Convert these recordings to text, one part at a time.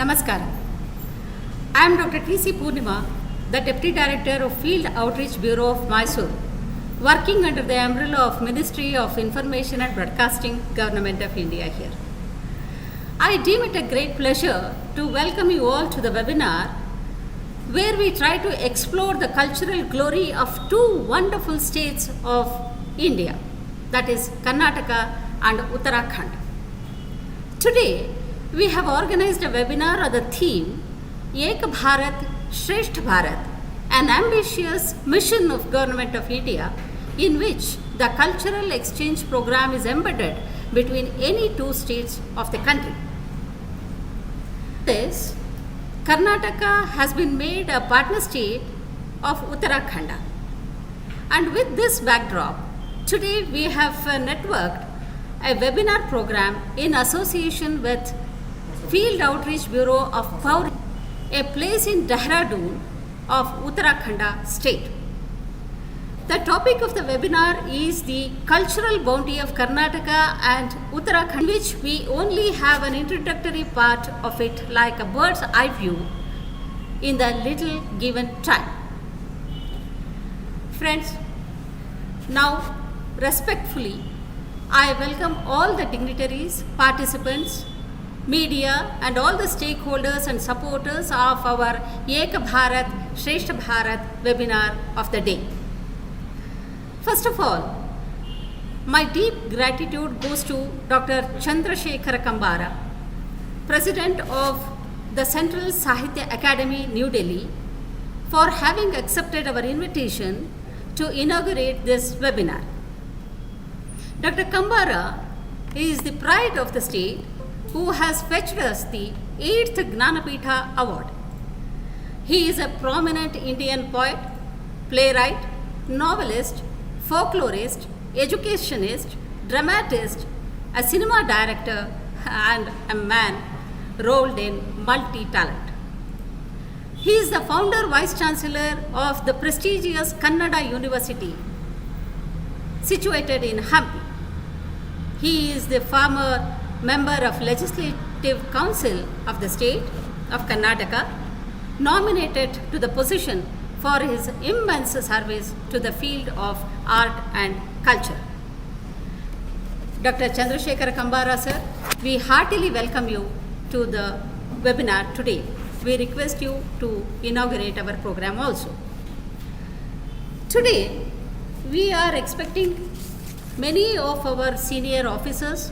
Namaskaram. I am Dr. T.C. Purnima, the Deputy Director of Field Outreach Bureau of Mysore, working under the umbrella of Ministry of Information and Broadcasting, Government of India here. I deem it a great pleasure to welcome you all to the webinar where we try to explore the cultural glory of two wonderful states of India, that is Karnataka and Uttarakhand. Today, we have organized a webinar on the theme Ek Bharat, Shresth Bharat, an ambitious mission of Government of India in which the cultural exchange program is embedded between any two states of the country. This, Karnataka has been made a partner state of Uttarakhand. And with this backdrop, today we have networked a webinar program in association with Field Outreach Bureau of Pauri, a place in Dehradun of Uttarakhand state. The topic of the webinar is the cultural bounty of Karnataka and Uttarakhand, which we only have an introductory part of it like a bird's eye view in the little given time. Friends, now respectfully, I welcome all the dignitaries, participants, media and all the stakeholders and supporters of our Ek Bharat, Shresth Bharat webinar of the day. First of all, my deep gratitude goes to Dr. Chandrasekhara Kambara, President of the Central Sahitya Academy, New Delhi, for having accepted our invitation to inaugurate this webinar. Dr. Kambara is the pride of the state who has fetched us the 8th Gnanapitha Award. He is a prominent Indian poet, playwright, novelist, folklorist, educationist, dramatist, a cinema director, and a man rolled in multi-talent. He is the founder vice chancellor of the prestigious Kannada University situated in Hampi. He is the former member of Legislative Council of the state of Karnataka, nominated to the position for his immense service to the field of art and culture. Dr. Chandrasekhara Kambara sir, we heartily welcome you to the webinar today. We request you to inaugurate our program also. Today, we are expecting many of our senior officers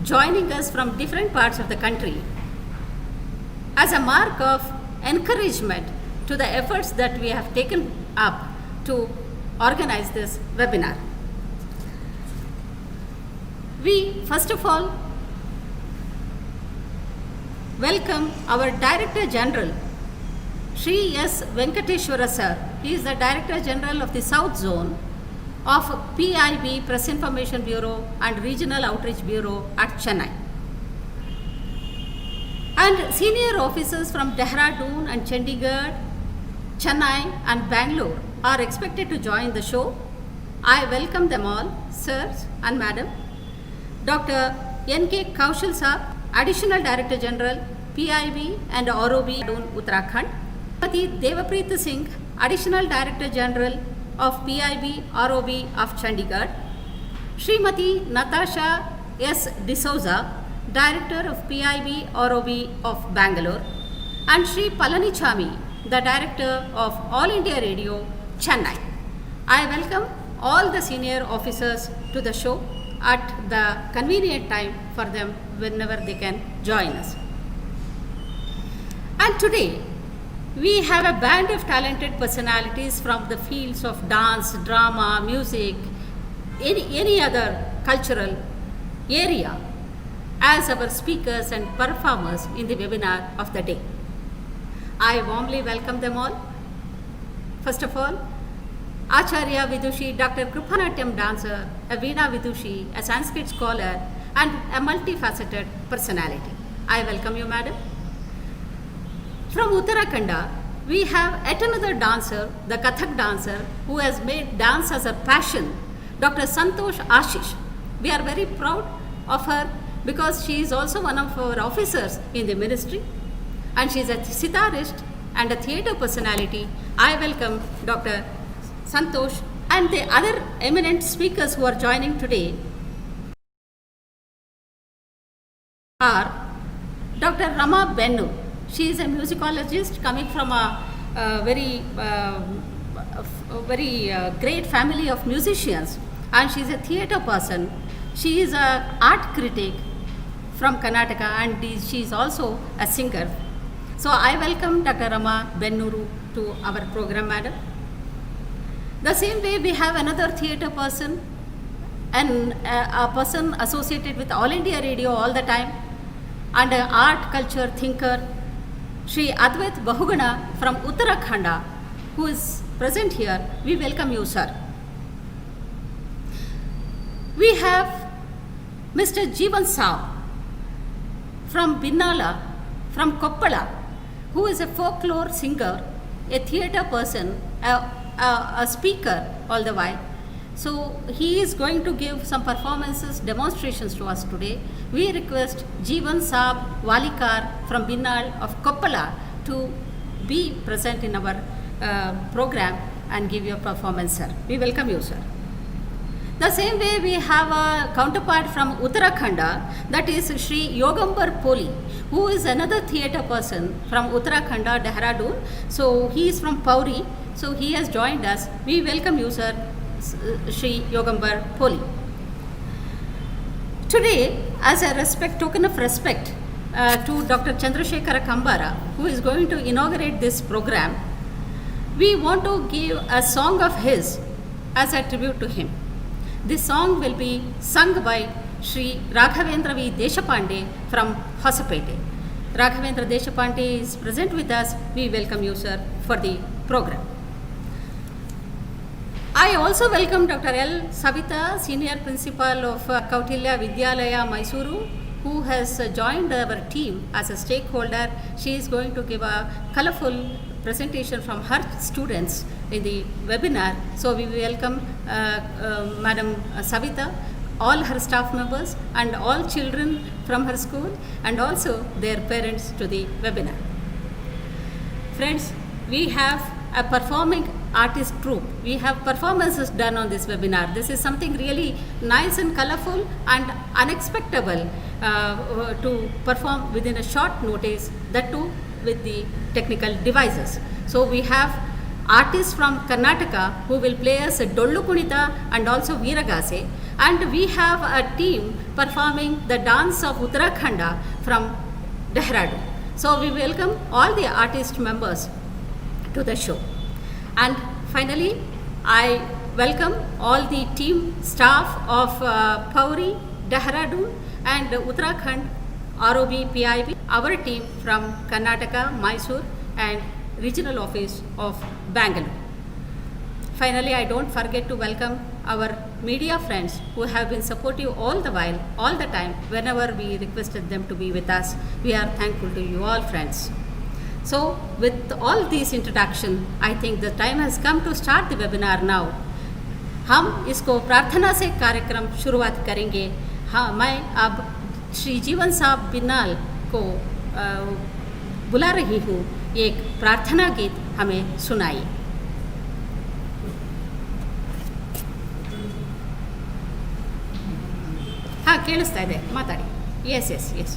joining us from different parts of the country as a mark of encouragement to the efforts that we have taken up to organize this webinar. We first of all welcome our Director General Shri S. Venkateshwara sir. He is the Director General of the South Zone of PIB, Press Information Bureau and Regional Outreach Bureau at Chennai. And senior officers from Dehradun and Chandigarh, Chennai and Bangalore are expected to join the show. I welcome them all, sirs and madam. Dr. N.K. Kaushal Saab, Additional Director General, PIB and ROB, Uttarakhand. Srimati Devapreet Singh, Additional Director General of PIB ROB of Chandigarh, Srimati Natasha S. D'Souza, Director of PIB ROB of Bangalore, and Sri Palanichami, the Director of All India Radio, Chennai. I welcome all the senior officers to the show at the convenient time for them whenever they can join us. And today, we have a band of talented personalities from the fields of dance, drama, music, any other cultural area as our speakers and performers in the webinar of the day. I warmly welcome them all. First of all, Acharya Vidushi, Dr. Krupanatyam dancer, a Veena Vidushi, a Sanskrit scholar, and a multifaceted personality. I welcome you, madam. From Uttarakhand, we have yet another dancer, the Kathak dancer, who has made dance as a passion, Dr. Santosh Ashish. We are very proud of her because she is also one of our officers in the ministry and she is a sitarist and a theatre personality. I welcome Dr. Santosh and the other eminent speakers who are joining today are Dr. Rama Bennu. She is a musicologist coming from a very great family of musicians, and she is a theatre person. She is an art critic from Karnataka, and she is also a singer. So I welcome Dr. Rama Bennuru to our program, madam. The same way we have another theatre person and a person associated with All India Radio all the time, and an art culture thinker, Sri Advait Bahuguna from Uttarakhand, who is present here. We welcome you, sir. We have Mr. Jeevan Saab from Binnala, from Koppala, who is a folklore singer, a theatre person, a speaker all the while. So he is going to give some performances, demonstrations to us today. We request Jeevan Saab Walikar from Binnal of Koppala to be present in our program and give your performance, sir. We welcome you, sir. The same way we have a counterpart from Uttarakhand, that is Sri Yogambar Poli, who is another theatre person from Uttarakhand, Dehradun. So he is from Pauri, so he has joined us. We welcome you, sir, Sri Yogambar Poli. Today, as a token of respect to Dr. Chandrasekhara Kambara, who is going to inaugurate this program, we want to give a song of his as a tribute to him. This song will be sung by Sri Raghavendra V. Deshapande from Hosapete. Raghavendra Deshapande is present with us. We welcome you, sir, for the program. I also welcome Dr. L. Savita, Senior Principal of Kautilya Vidyalaya, Mysuru, who has joined our team as a stakeholder. She is going to give a colorful presentation from her students in the webinar. So we welcome Madam Savita, all her staff members and all children from her school and also their parents to the webinar. Friends, we have a performing artist troupe. We have performances done on this webinar. This is something really nice and colorful and unexpected to perform within a short notice, that too with the technical devices. So we have artists from Karnataka who will play us a Dollu Kunita and also Veeragase, and we have a team performing the dance of Uttarakhand from Dehradun. So we welcome all the artist members to the show. And finally, I welcome all the team staff of Pauri, Dehradun and Uttarakhand, ROB, PIB, our team from Karnataka, Mysore and regional office of Bangalore. Finally, I don't forget to welcome our media friends who have been supportive all the while, all the time, whenever we requested them to be with us. We are thankful to you all, friends. So with all these introduction, I think the time has come to start the webinar now. हम इसको प्रार्थना से कार्यक्रम शुरुआत करेंगे. हाँ, मैं अब श्री जीवन साहब बिन्नाल को बुला रही हूँ. एक प्रार्थना गीत हमें सुनाइए. हाँ, ಕೇಳಿಸ್ತಾ ಇದೆ, ಮಾತಾಡಿ. Yes, yes, yes.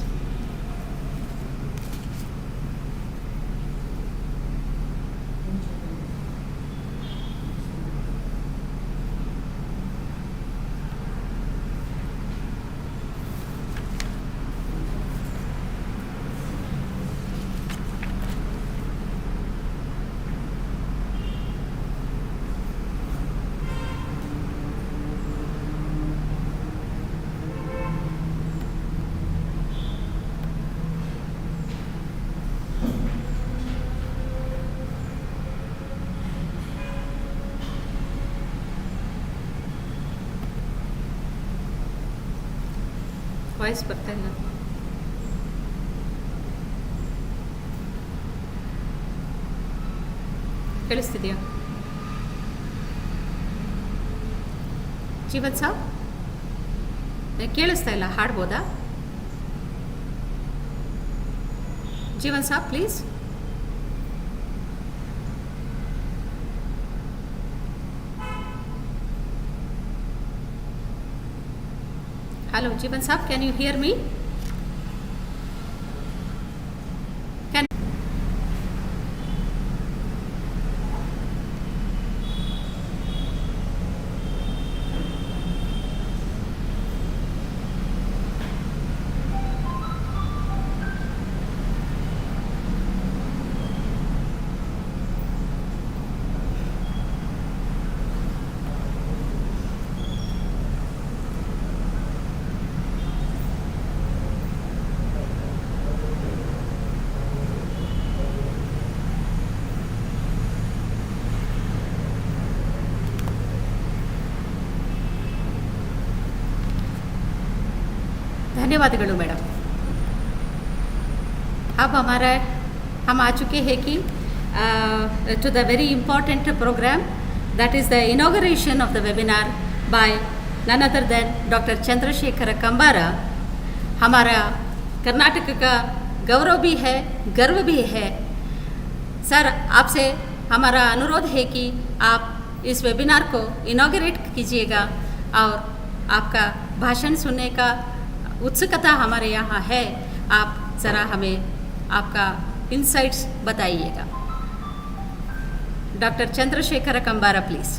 ವಾಯ್ಸ್ ಬರ್ತಾ ಇಲ್ಲ. ಕೇಳಿಸ್ತಿದೆಯಾ ಜೀವನ್ ಸಾಬ್? ಕೇಳಿಸ್ತಾ ಇಲ್ಲ, ಹಾಡ್ಬೋದಾ? Jeevan Saab, please. Hello, Jeevan Saab, can you hear me? Can धन्यवादಗಳು मैडम। अब हम आ चुके हैं कि to the very important program, that is the inauguration of the webinar by none other than Dr. Chandrashekhar Kambara. हमारा कर्नाटक का गौरव भी है, गर्व भी है। सर, आपसे हमारा अनुरोध है कि आप इस वेबिनार को इनॉग्रेट कीजिएगा और आपका भाषण सुनने का उत्सुकता हमारे यहाँ है। आप ज़रा हमें आपका इंसाइट्स बताइएगा। Doctor Chandrashekhar Kambara, please.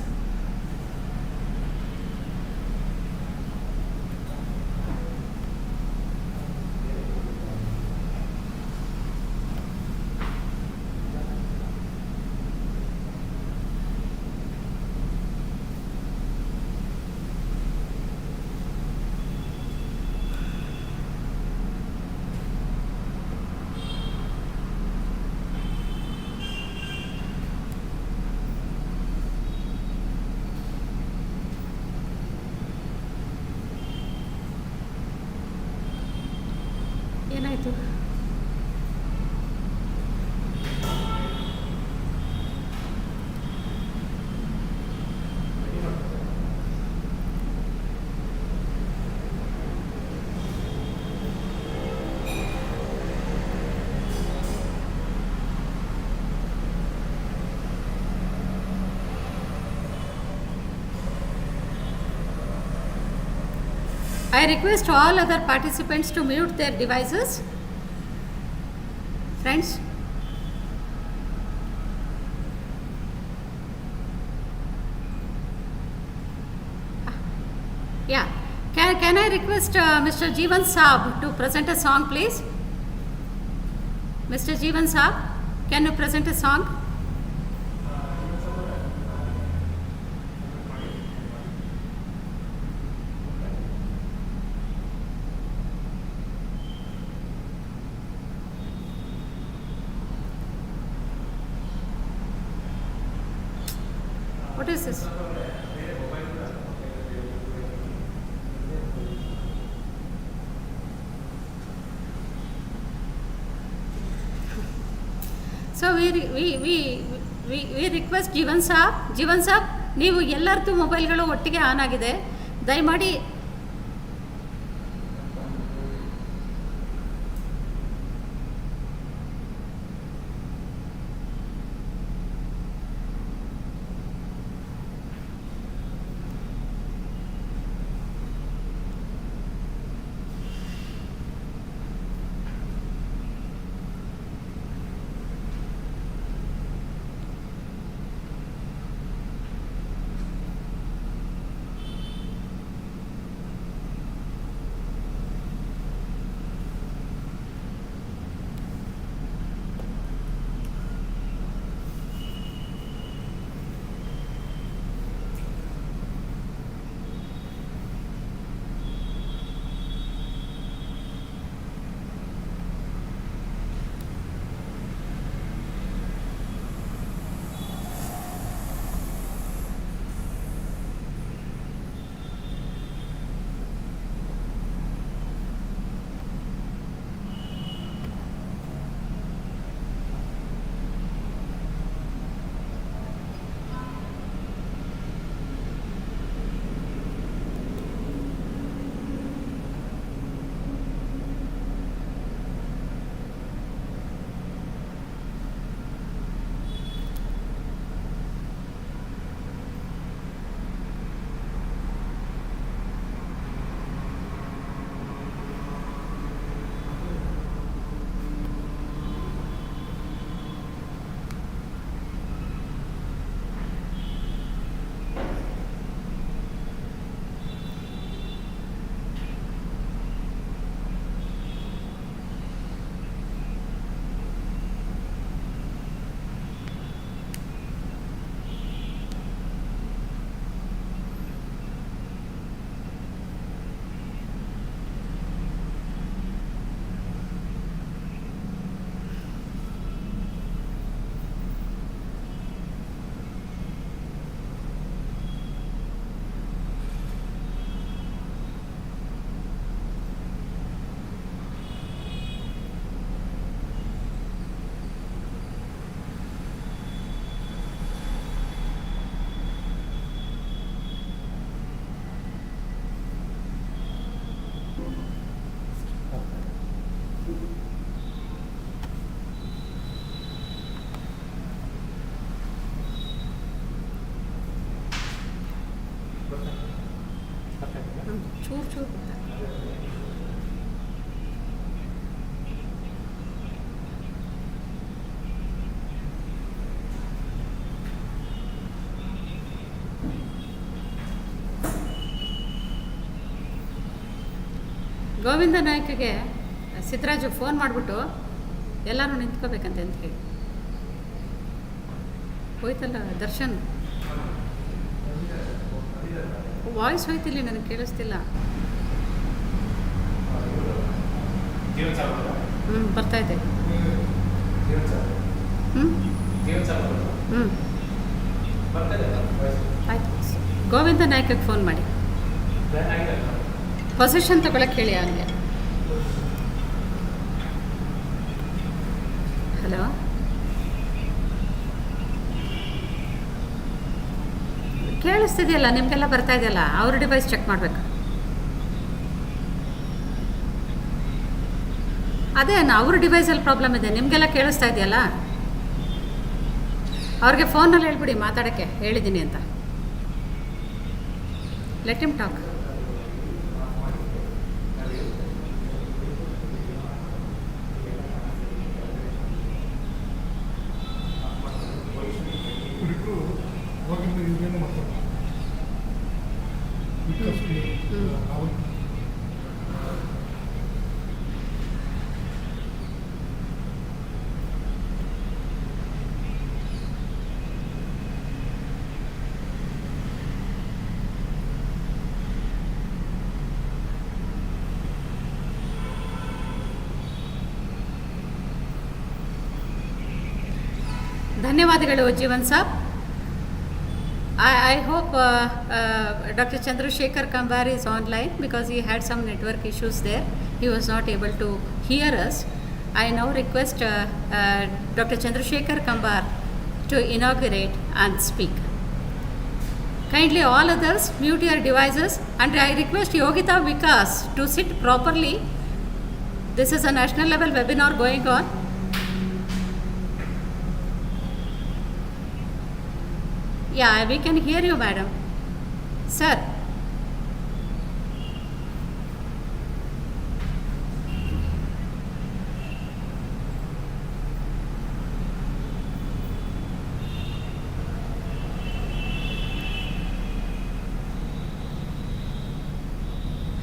ಏನಾಯಿತು? I request all other participants to mute their devices. Friends, yeah, can I request Mr. Jeevan Saab to present a song, please? Mr. Jeevan Saab, can you present a song? What is this? So we request Jeevan Saab, ನೀವು ಎಲ್ಲರದ್ದು ಮೊಬೈಲ್ಗಳು ಒಟ್ಟಿಗೆ on ಆಗಿದೆ, ದಯಮಾಡಿ ಚೂರು ಚೂರು Govinda ನಾಯ್ಕಗೆ Siddaraju phone ಮಾಡಿಬಿಟ್ಟು ಎಲ್ಲರೂ ನಿಂತ್ಕೋಬೇಕಂತೆ ಅಂತ ಹೇಳಿ ಹೋಯ್ತಲ್ಲ ದರ್ಶನ್ ವಾಯ್ಸ್ ಹೋಯ್ತಿಲ್ಲ, ನನಗೆ ಕೇಳಿಸ್ತಿಲ್ಲ. ಬರ್ತಾ ಇದೆ. ಆಯ್ತು, ಗೋವಿಂದ ನಾಯ್ಕಗೆ ಫೋನ್ ಮಾಡಿ ಪೊಸಿಷನ್ ತಗೊಳಕ್ಕೆ ಹೇಳಿ ಅವನಿಗೆ. ಹಲೋ, ಕೇಳಿಸ್ತಿದೆಯಲ್ಲ, ನಿಮಗೆಲ್ಲ ಬರ್ತಾ ಇದೆಯಲ್ಲ, ಅವ್ರ ಡಿವೈಸ್ ಚೆಕ್ ಮಾಡಬೇಕು. ಅದೇ ಅವ್ರ ಡಿವೈಸಲ್ಲಿ ಪ್ರಾಬ್ಲಮ್ ಇದೆ, ನಿಮಗೆಲ್ಲ ಕೇಳಿಸ್ತಾ ಇದೆಯಲ್ಲ. ಅವ್ರಿಗೆ ಫೋನಲ್ಲಿ ಹೇಳ್ಬಿಡಿ ಮಾತಾಡೋಕ್ಕೆ ಹೇಳಿದ್ದೀನಿ ಅಂತ. Let him talk. ಧನ್ಯವಾದಗಳು Jeevan Saab. I hope Dr. Chandrasekhar Kambar is online because he had some network issues there. He was not able to hear us. I now request Dr. Chandrasekhar Kambar to inaugurate and speak. Kindly all others mute your devices, and I request Yogita Vikas to sit properly. This is a national level webinar going on. Yeah, we can hear you, madam. Sir.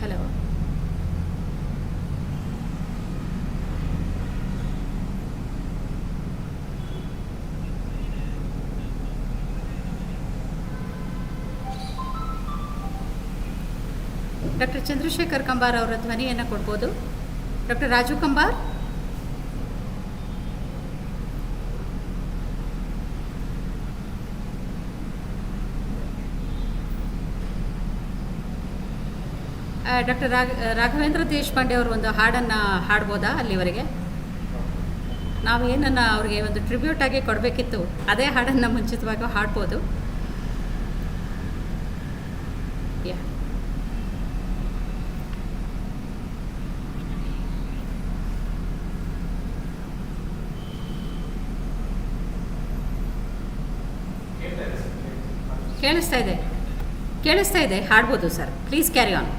Hello. Doctor Chandrashekhar Kambar ಅವರ ಧ್ವನಿಯನ್ನು ಕೊಡ್ಬೋದು. Doctor Raju Kambar. Doctor Raghavendra Deshpande ಅವರು ಒಂದು ಹಾಡನ್ನು ಹಾಡ್ಬೋದಾ? ಅಲ್ಲಿವರೆಗೆ ನಾವು ಏನನ್ನು ಅವ್ರಿಗೆ ಒಂದು ಟ್ರಿಬ್ಯೂಟ್ ಆಗಿ ಕೊಡಬೇಕಿತ್ತು, ಅದೇ ಹಾಡನ್ನು ಮುಂಚಿತವಾಗಿ ಹಾಡ್ಬೋದು. ಯಾ, ಕೇಳಿಸ್ತಾ ಇದೆ, ಹಾಡ್ಬೋದು ಸರ್. Please carry on.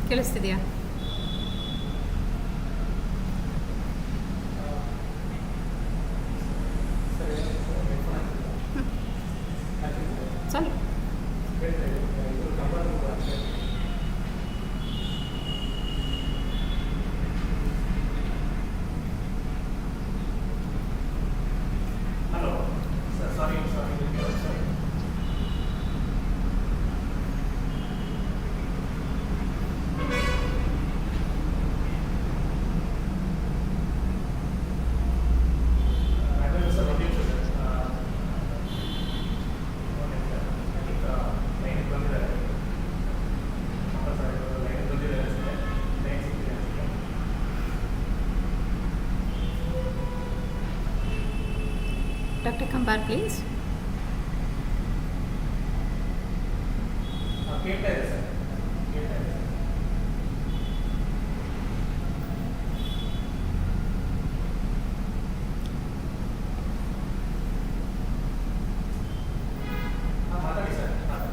ಕೇಳಿಸ್ತಿದೆಯಾ? ಸರಿ. to compare, please? ಕೇಳ್ತಾ ಇದೆ ಸರ್, ಕೇಳ್ತಾ ಇದೆ. ಮಾತಾಡಿ ಸರ್, ಮಾತಾಡಿ.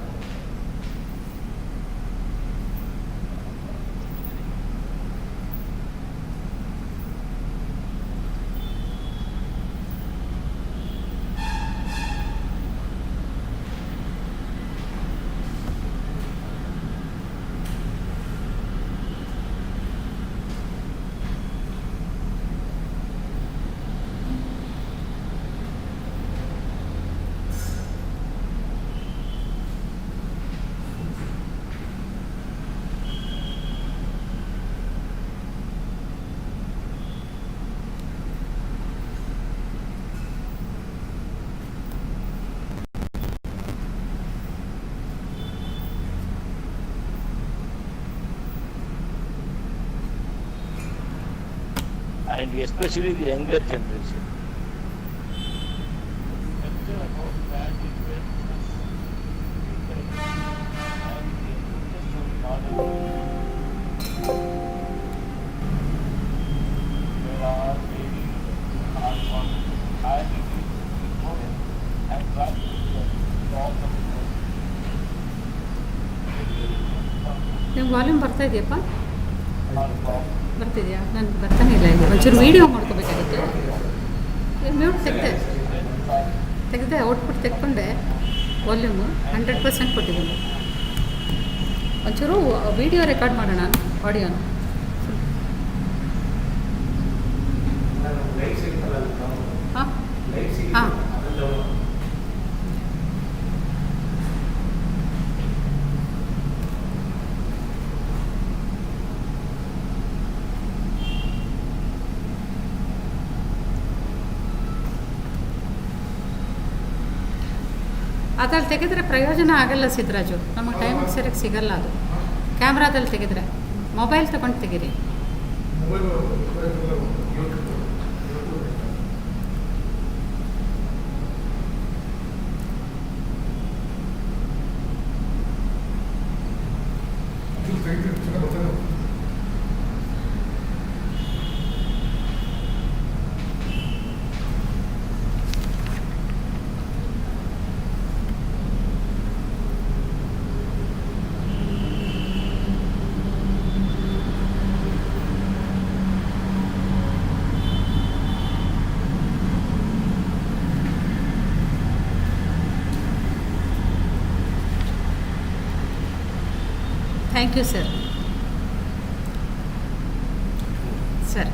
And especially the younger generation. ನಿಮ್ಮ ವಾಲ್ಯೂಮ್ ಬರ್ತಾ ಇದೆಯಪ್ಪ? ಬರ್ತಿದೆಯಾ? ನನಗೆ ಬರ್ತಾನೆ ಇಲ್ಲ. ಇದು ಒಂಚೂರು ವೀಡಿಯೋ ಮಾಡ್ಕೋಬೇಕಾಗಿತ್ತು. ಮ್ಯೂಟ್ ತೆಗೆದೆ ಔಟ್ಪುಟ್ ತೆಕ್ಕೊಂಡೆ. ವಾಲ್ಯೂಮು 100% ಕೊಟ್ಟಿದ್ದೀನಿ. ಒಂಚೂರು ವೀಡಿಯೋ ರೆಕಾರ್ಡ್ ಮಾಡೋಣ, ಆಡಿಯೋನ. ಹಾಂ ಹಾಂ ಅದ್ರಲ್ಲಿ ತೆಗೆದ್ರೆ ಪ್ರಯೋಜನ ಆಗಲ್ಲ ಸಿದ್ದರಾಜು. ನಮಗೆ ಟೈಮಿಗೆ ಸರಿಯಾಗಿ ಸಿಗಲ್ಲ ಅದು. ಕ್ಯಾಮ್ರಾದಲ್ಲಿ ತೆಗೆದ್ರೆ ಮೊಬೈಲ್ ತಗೊಂಡು ತೆಗೀರಿ. Thank you sir. ಸರ್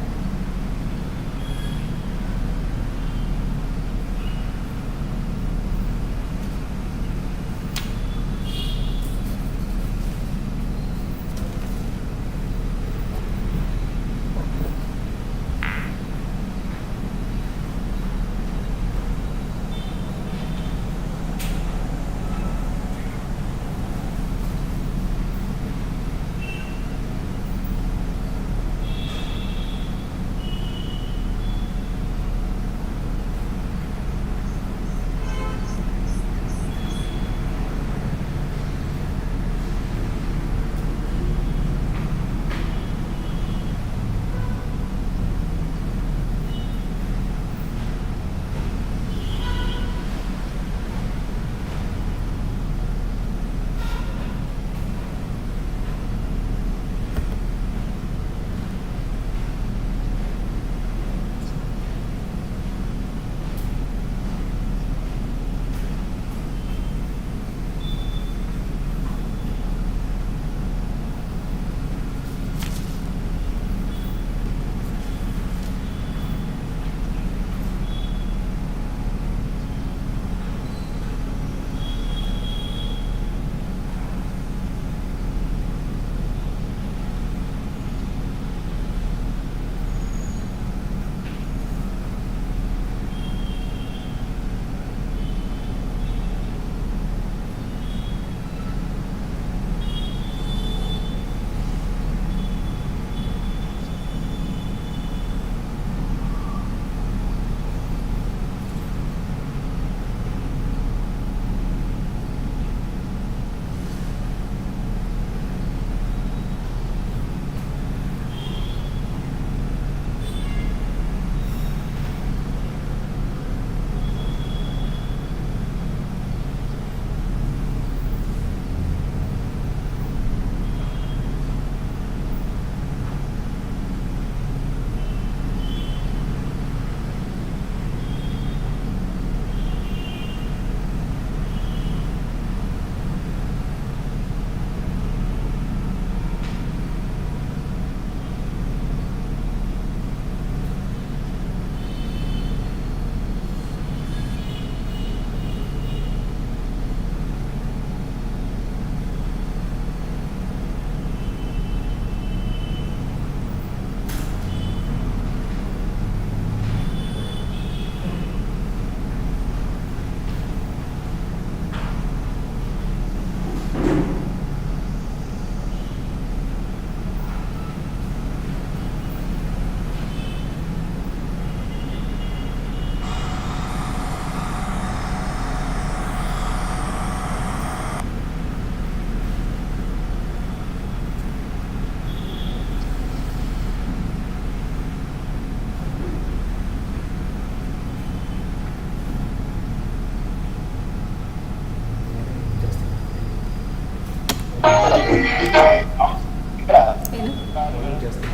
ಏನು ವಾಲ್ಯೂಮ್ ಜಾಸ್ತಿ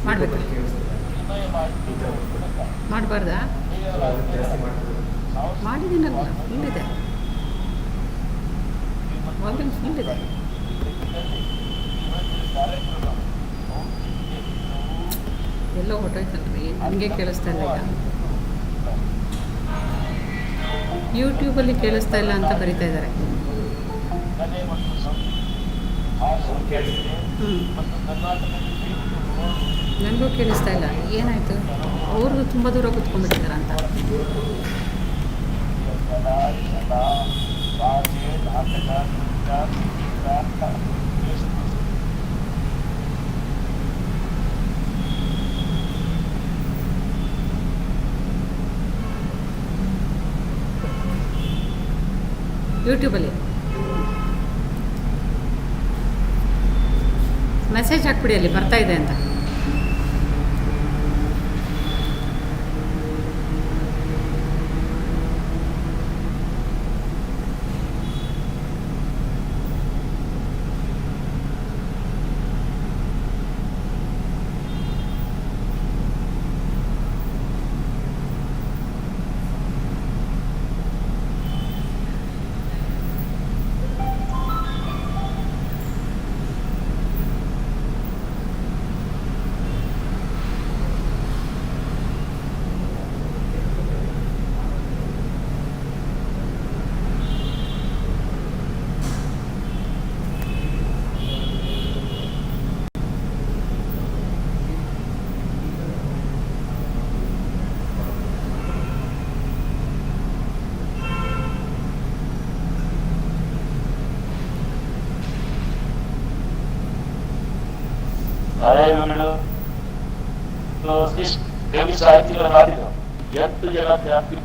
ಮಾಡ್ಬೇಕಾ? ಮಾಡಬಾರ್ದಾ? ವಾಲ್ಯೂಮ್ ಜಾಸ್ತಿ ಮಾಡ್ಬೋದು. ಮಾಡಿದ್ದೀನಲ್ಲ, ಫುಲ್ ಇದೆ, ವಾಲ್ಯೂಮ್ ಫುಲ್ ಇದೆ. ಎಲ್ಲೋ ಹೊಟ್ಟೋಯ್ತಲ್ರಿ, ನನಗೆ ಕೇಳಿಸ್ತಾ ಇಲ್ಲ ಈಗ. ಯೂಟ್ಯೂಬಲ್ಲಿ ಕೇಳಿಸ್ತಾ ಇಲ್ಲ ಅಂತ ಬರಿತಾ ಇದ್ದಾರೆ. ಕೇಳಿಸ್ತಿದೆ. ನನಗೂ ಕೇಳಿಸ್ತಾ ಇಲ್ಲ, ಏನಾಯಿತು? ಅವ್ರಿಗೂ ತುಂಬ ದೂರ ಕೂತ್ಕೊಂಡ್ಬಿಟ್ಟಿದ್ದಾರೆ ಅಂತ. ಯೂಟ್ಯೂಬಲ್ಲಿ ಮೆಸೇಜ್ ಹಾಕ್ಬಿಡಿ, ಅಲ್ಲಿ ಬರ್ತಾ ಇದೆ ಅಂತ. ಹಳೆ ದೇವಿ ಸಾಹಿತಿಗಳ ನಾಡಿದು 8 ಜನ ಜಾತಿ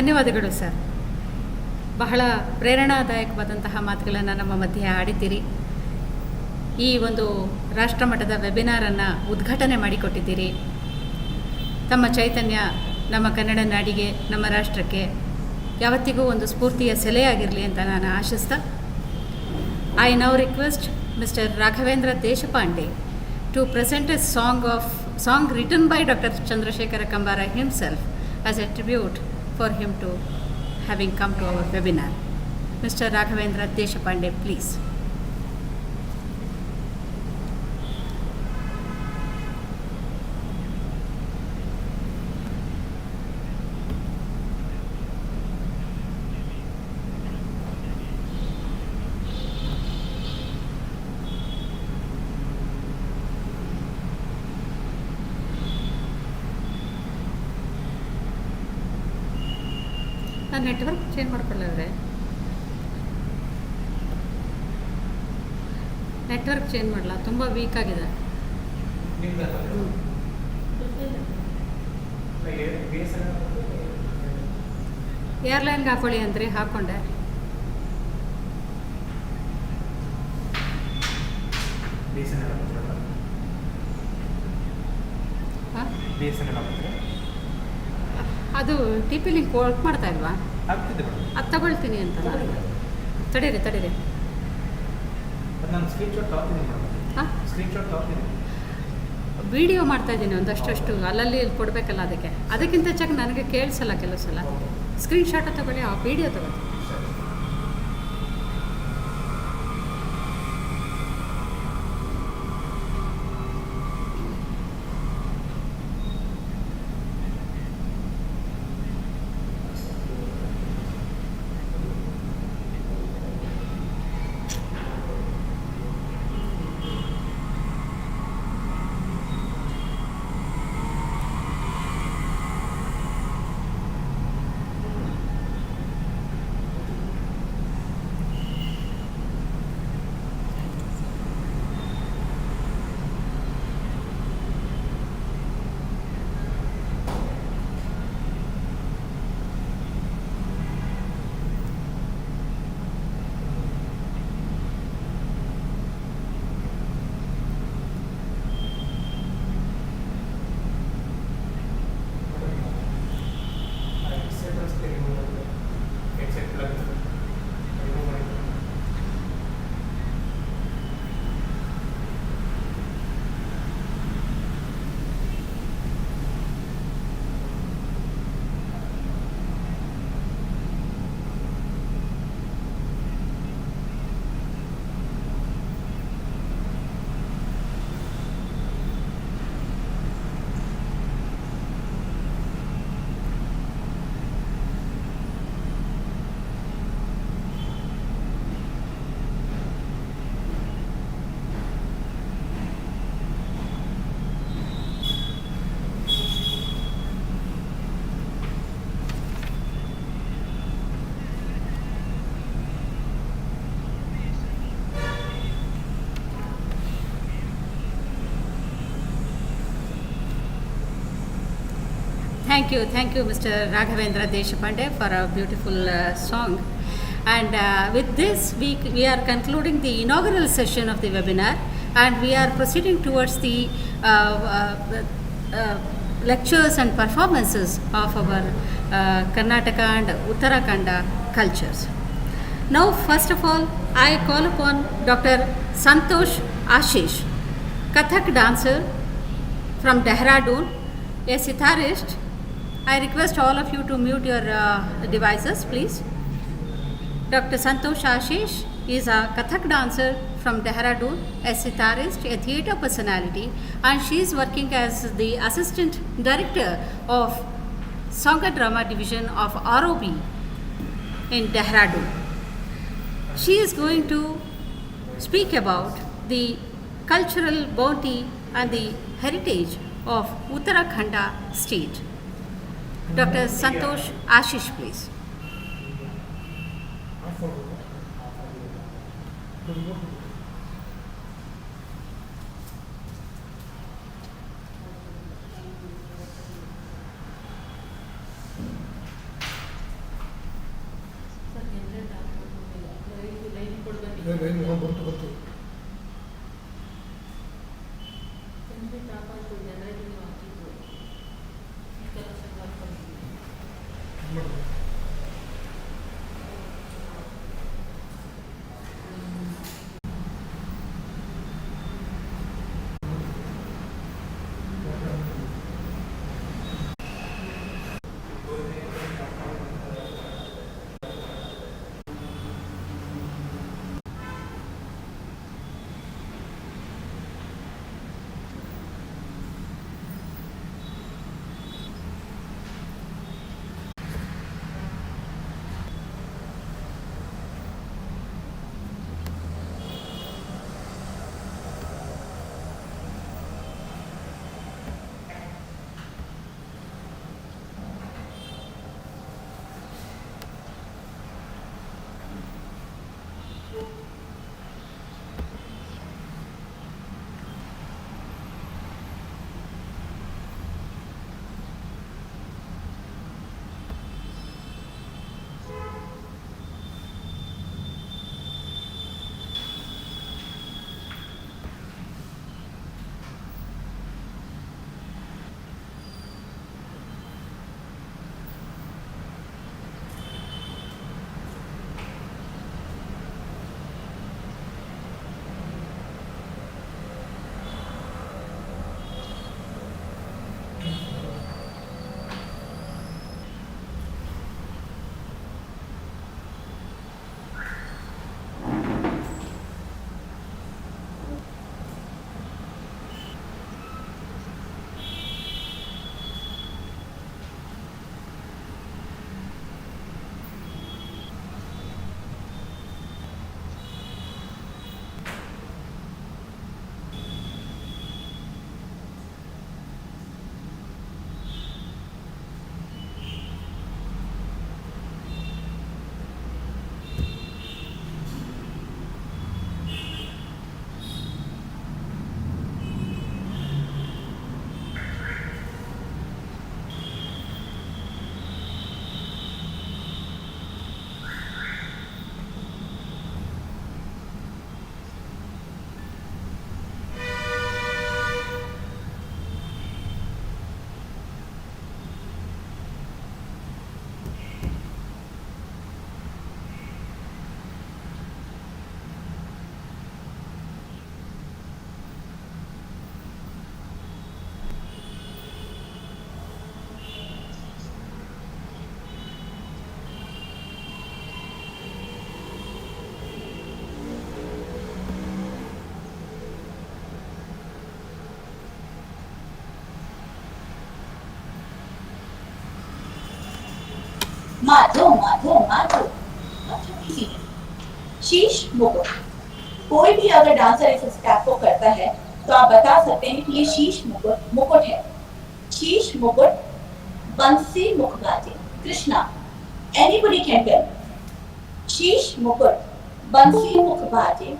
ಧನ್ಯವಾದಗಳು ಸರ್. ಬಹಳ ಪ್ರೇರಣಾದಾಯಕವಾದಂತಹ ಮಾತುಗಳನ್ನು ನಮ್ಮ ಮಧ್ಯೆ ಆಡಿದ್ದೀರಿ. ಈ ಒಂದು ರಾಷ್ಟ್ರಮಟ್ಟದ ವೆಬಿನಾರನ್ನು ಉದ್ಘಾಟನೆ ಮಾಡಿಕೊಟ್ಟಿದ್ದೀರಿ. ತಮ್ಮ ಚೈತನ್ಯ ನಮ್ಮ ಕನ್ನಡ ನಾಡಿಗೆ, ನಮ್ಮ ರಾಷ್ಟ್ರಕ್ಕೆ ಯಾವತ್ತಿಗೂ ಒಂದು ಸ್ಫೂರ್ತಿಯ ಸೆಲೆಯಾಗಿರಲಿ ಅಂತ ನಾನು ಆಶಿಸ್ತಾ, I now request mister Raghavendra Deshpande to present a song written by Dr. Chandrasekhara Kambara himself as a tribute for him to having come to our webinar. Mr. Raghavendra Deshapande, please. ನಾನು ನೆಟ್ವರ್ಕ್ ಚೇಂಜ್ ಮಾಡ್ಕೊಳ್ಳೋದ್ರೆ ನೆಟ್ವರ್ಕ್ ಚೇಂಜ್ ಮಾಡಲ್ಲ, ತುಂಬ weak ಆಗಿದೆ. ಏರ್ಲೈನ್ಗೆ ಹಾಕೊಳ್ಳಿ ಅಂದರೆ ಹಾಕ್ಕೊಂಡೆ. ಅದು T P link work ಮಾಡ್ತಾ ಇಲ್ವಾ? ಅದು ತಗೊಳ್ತೀನಿ ಅಂತ. ತಡೀರಿ ಹಾಂ, ವಿಡಿಯೋ ಮಾಡ್ತಾ ಇದ್ದೀನಿ ಒಂದಷ್ಟು, ಅಲ್ಲಲ್ಲಿ ಕೊಡಬೇಕಲ್ಲ, ಅದಕ್ಕಿಂತ ಹೆಚ್ಚಾಗಿ ನನಗೆ ಕೇಳಿಸಲ್ಲ ಕೆಲವು ಸಲ. ಸ್ಕ್ರೀನ್ಶಾಟ್ ತಗೊಳ್ಳಿ, ಆ ವಿಡಿಯೋ ತಗೊಳ್ಳಿ. Thank you, Mr. Raghavendra Deshapande, for a beautiful song. And with this, we are concluding the inaugural session of the webinar, and we are proceeding towards the lectures and performances of our Karnataka and Uttarakhand cultures. Now, first of all, I call upon Dr. Santosh Ashish, Kathak dancer from Dehradun, a sitarist. I request all of you to mute your devices, please. Dr. Santosh Ashish is a Kathak dancer from Dehradun, a sitarist, a theatre personality, and she is working as the assistant director of Song and Drama division of ROB in Dehradun. She is going to speak about the cultural bounty and the heritage of Uttarakhand state. Dr. Santosh Ashish, please. Madho Madho Madho. इसी शीश मुकुट। कोई भी अगर dancer इस step को करता है तो आप बता सकते हैं कि ये शीश मुकुट मुकुट है। शीश मुकुट, बंसी मुखबाजी। Krishna, anybody can tell. शीश मुकुट, बंसी मुखबाजी,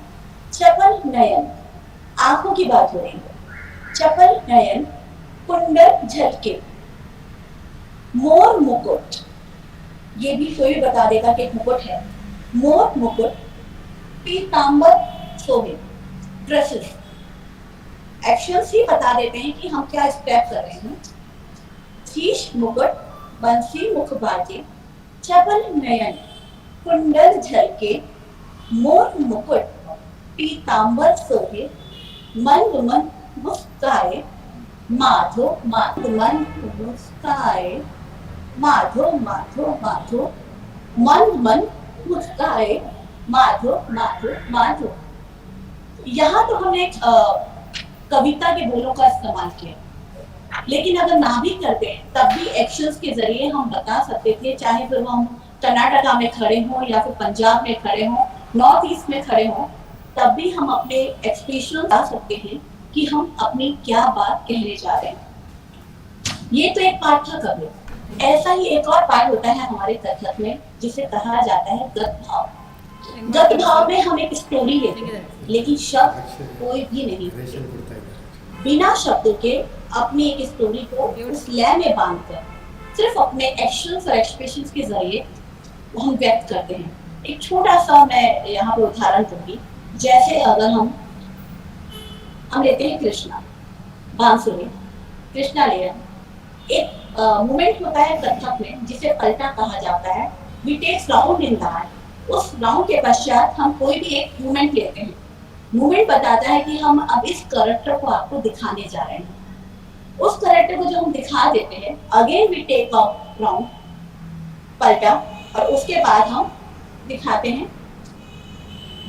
चपल नयन, आंखों की बात हो रही है। चपल नयन, कुंडल झलके। मोर मुकुट, ये भी कोई बता देगा कि एक मुकुट है। मोर मुकुट, पीतांबर शोभे। ड्रेसेस, एक्शंस ही बता देते हैं कि हम क्या स्टेप कर रहे हैं। शीश मुकुट, बंसी मुखबाजी, चपल नयन, कुंडल झलके। मोर मुकुट, पीतांबर शोभे। मंद मंद मुस्काए, माधो माधो मंद मुस्काए। माधो माधो माधो, मंद मंद मुस्काए। माधो माधो माधो। यहाँ तो हमने कविता के बोलों का इस्तेमाल किया, लेकिन अगर ना भी करते तब भी एक्शंस के जरिए हम बता सकते थे, चाहे फिर हम कर्नाटका में खड़े हों या फिर पंजाब में खड़े हों, नॉर्थ ईस्ट में खड़े हों, तब भी हम अपने एक्सप्रेशन बता सकते हैं कि हम अपनी क्या बात कहने जा रहे हैं। ये तो एक पार्ट था कवि। ऐसा ही एक और पार्ट होता है हमारे कथक में, जिसे कहा जाता है गत भाव। गत भाव में हम एक स्टोरी लेते हैं, लेकिन शब्द कोई भी नहीं, बिना शब्दों के अपनी एक स्टोरी को उस लय में बांधकर सिर्फ अपने एक्शंस और एक्सप्रेशंस के जरिए हम व्यक्त करते हैं। एक छोटा सा मैं यहाँ पे उदाहरण दूंगी। जैसे अगर हम लेते हैं कृष्णा, बांसुरी, कृष्णा ले एक मोमेंट होता है कथक में जिसे पलटा कहा जाता है। We take round in that. उस राउंड के पश्चात हम कोई भी एक मूवमेंट लेते हैं। मूवमेंट बताता है कि हम अब इस कैरेक्टर को आपको दिखाने जा रहे हैं। उस कैरेक्टर को जो हम दिखा देते हैं, अगेन वी टेक राउंड, पलटा, और उसके बाद हम दिखाते हैं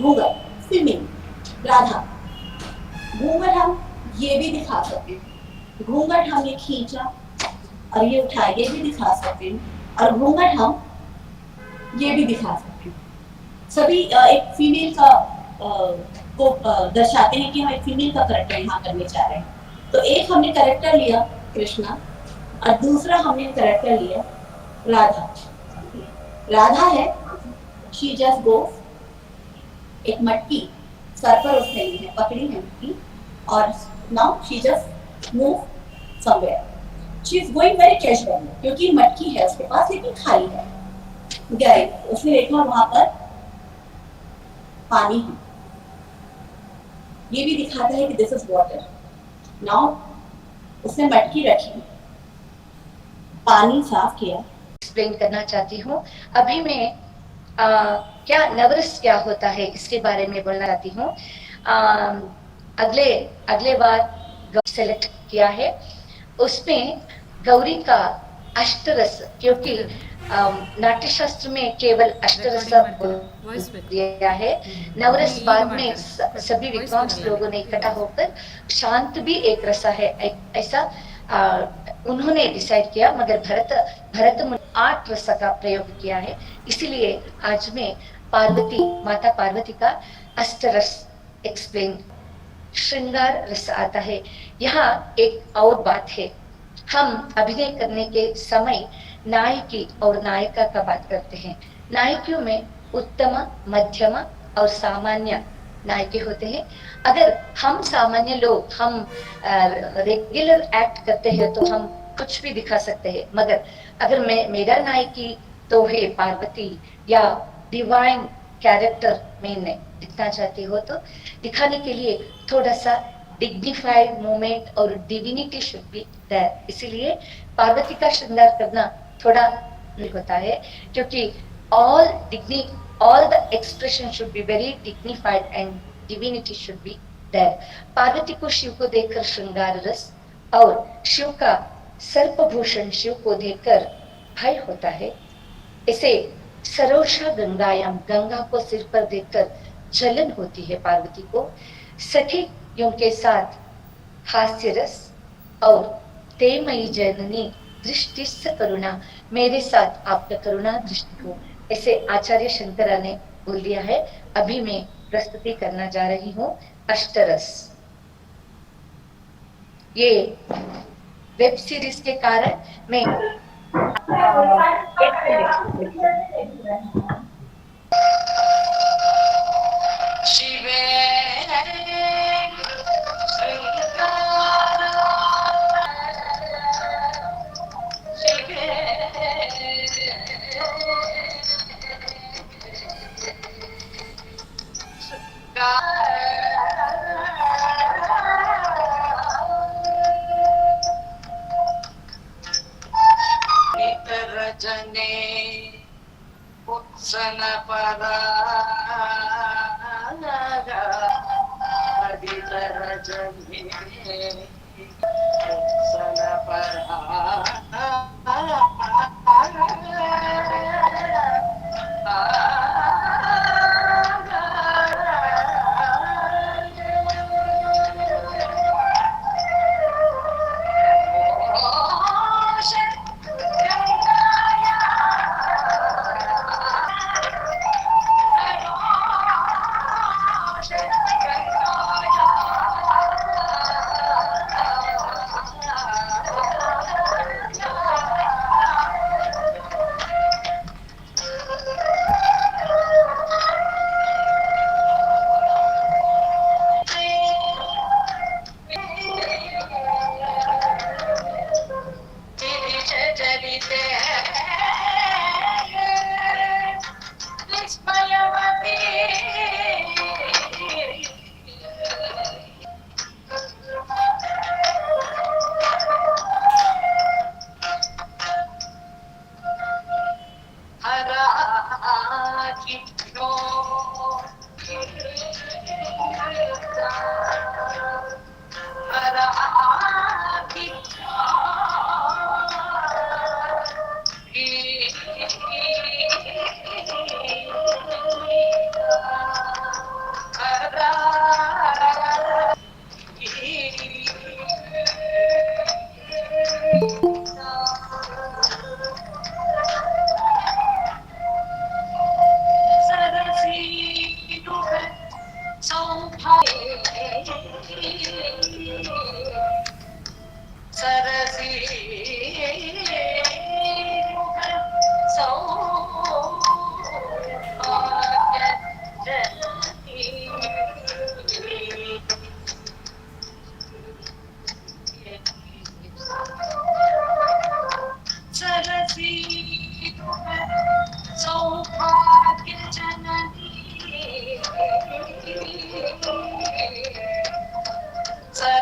घूंघट, स्विमिंग, राधा। घूंघट हम ये भी दिखा सकते हैं, घूंघट हम ये खींचा और ये उठा, ये भी दिखा सकते हैं, और घूंघट हम ये भी दिखा सकते हैं। सभी एक फीमेल का को दर्शाते हैं कि हम एक फीमेल का कैरेक्टर यहाँ करने जा रहे हैं। तो एक हमने कैरेक्टर लिया कृष्णा, और दूसरा हमने कैरेक्टर लिया राधा। राधा है, शी जस्ट गो, एक मटकी सर पर उसने ली है, पकड़ी है मटकी, और now she just move somewhere. She is going very casual, क्योंकि मटकी है उसके पास लेकिन खाली है। गए, उसने देखा वहां पर पानी है, ये भी दिखाता है कि दिस इज वाटर। नाउ उसने मटकी रखी, पानी साफ किया। एक्सप्लेन करना चाहती हूँ। अभी मैं क्या नवरस क्या होता है इसके बारे में बोलना चाहती हूँ। अगले बार सेलेक्ट किया है, उसमें गौरी का अष्टरस, क्योंकि नाट्य शास्त्र में केवल अष्टरस दिया है। नवरस बाद में सभी विद्वांस लोगों ने इकट्ठा होकर शांत भी एक रसा है ऐसा उन्होंने डिसाइड किया, मगर भरत मुनि 8 रस का प्रयोग किया है। इसीलिए आज मैं माता पार्वती का अष्टरस एक्सप्लेन, श्रृंगार रस आता है। यहाँ एक और बात है, हम अभिनय करने के समय नायकी और नायिका का बात करते हैं। नायकियों में उत्तम, मध्यम और सामान्य नायके होते हैं। अगर हम सामान्य लोग, हम रेगुलर एक्ट करते हैं तो हम कुछ भी दिखा सकते हैं, मगर अगर मेरा नायकी तो है पार्वती या डिवाइन कैरेक्टर मैंने दिखना चाहती हो, तो दिखाने के लिए थोड़ा सा डिग्निफाइड मोमेंट और डिविनिटी शुड बी देयर। इसीलिए पार्वती का श्रृंगार करना थोड़ा होता है, क्योंकि all the expression should be very dignified and divinity should be there. Parvati को शिव को देखकर श्रृंगार रस, और शिव का सर्पभूषण शिव को देखकर भय होता है। इसे सरोषा गंगायाम, गंगा को सिर पर देखकर जलन होती है पार्वती को। सखियों के साथ हास्य रस, और ते मई जननी दृष्टि करुणा, मेरे साथ आपका करुणा दृष्टि को, ऐसे आचार्य शंकरा ने बोल दिया है। अभी मैं प्रस्तुति करना जा रही हूँ अष्टरस। ये वेब सीरीज के कारण मैं शिवे रजने उत्सन परा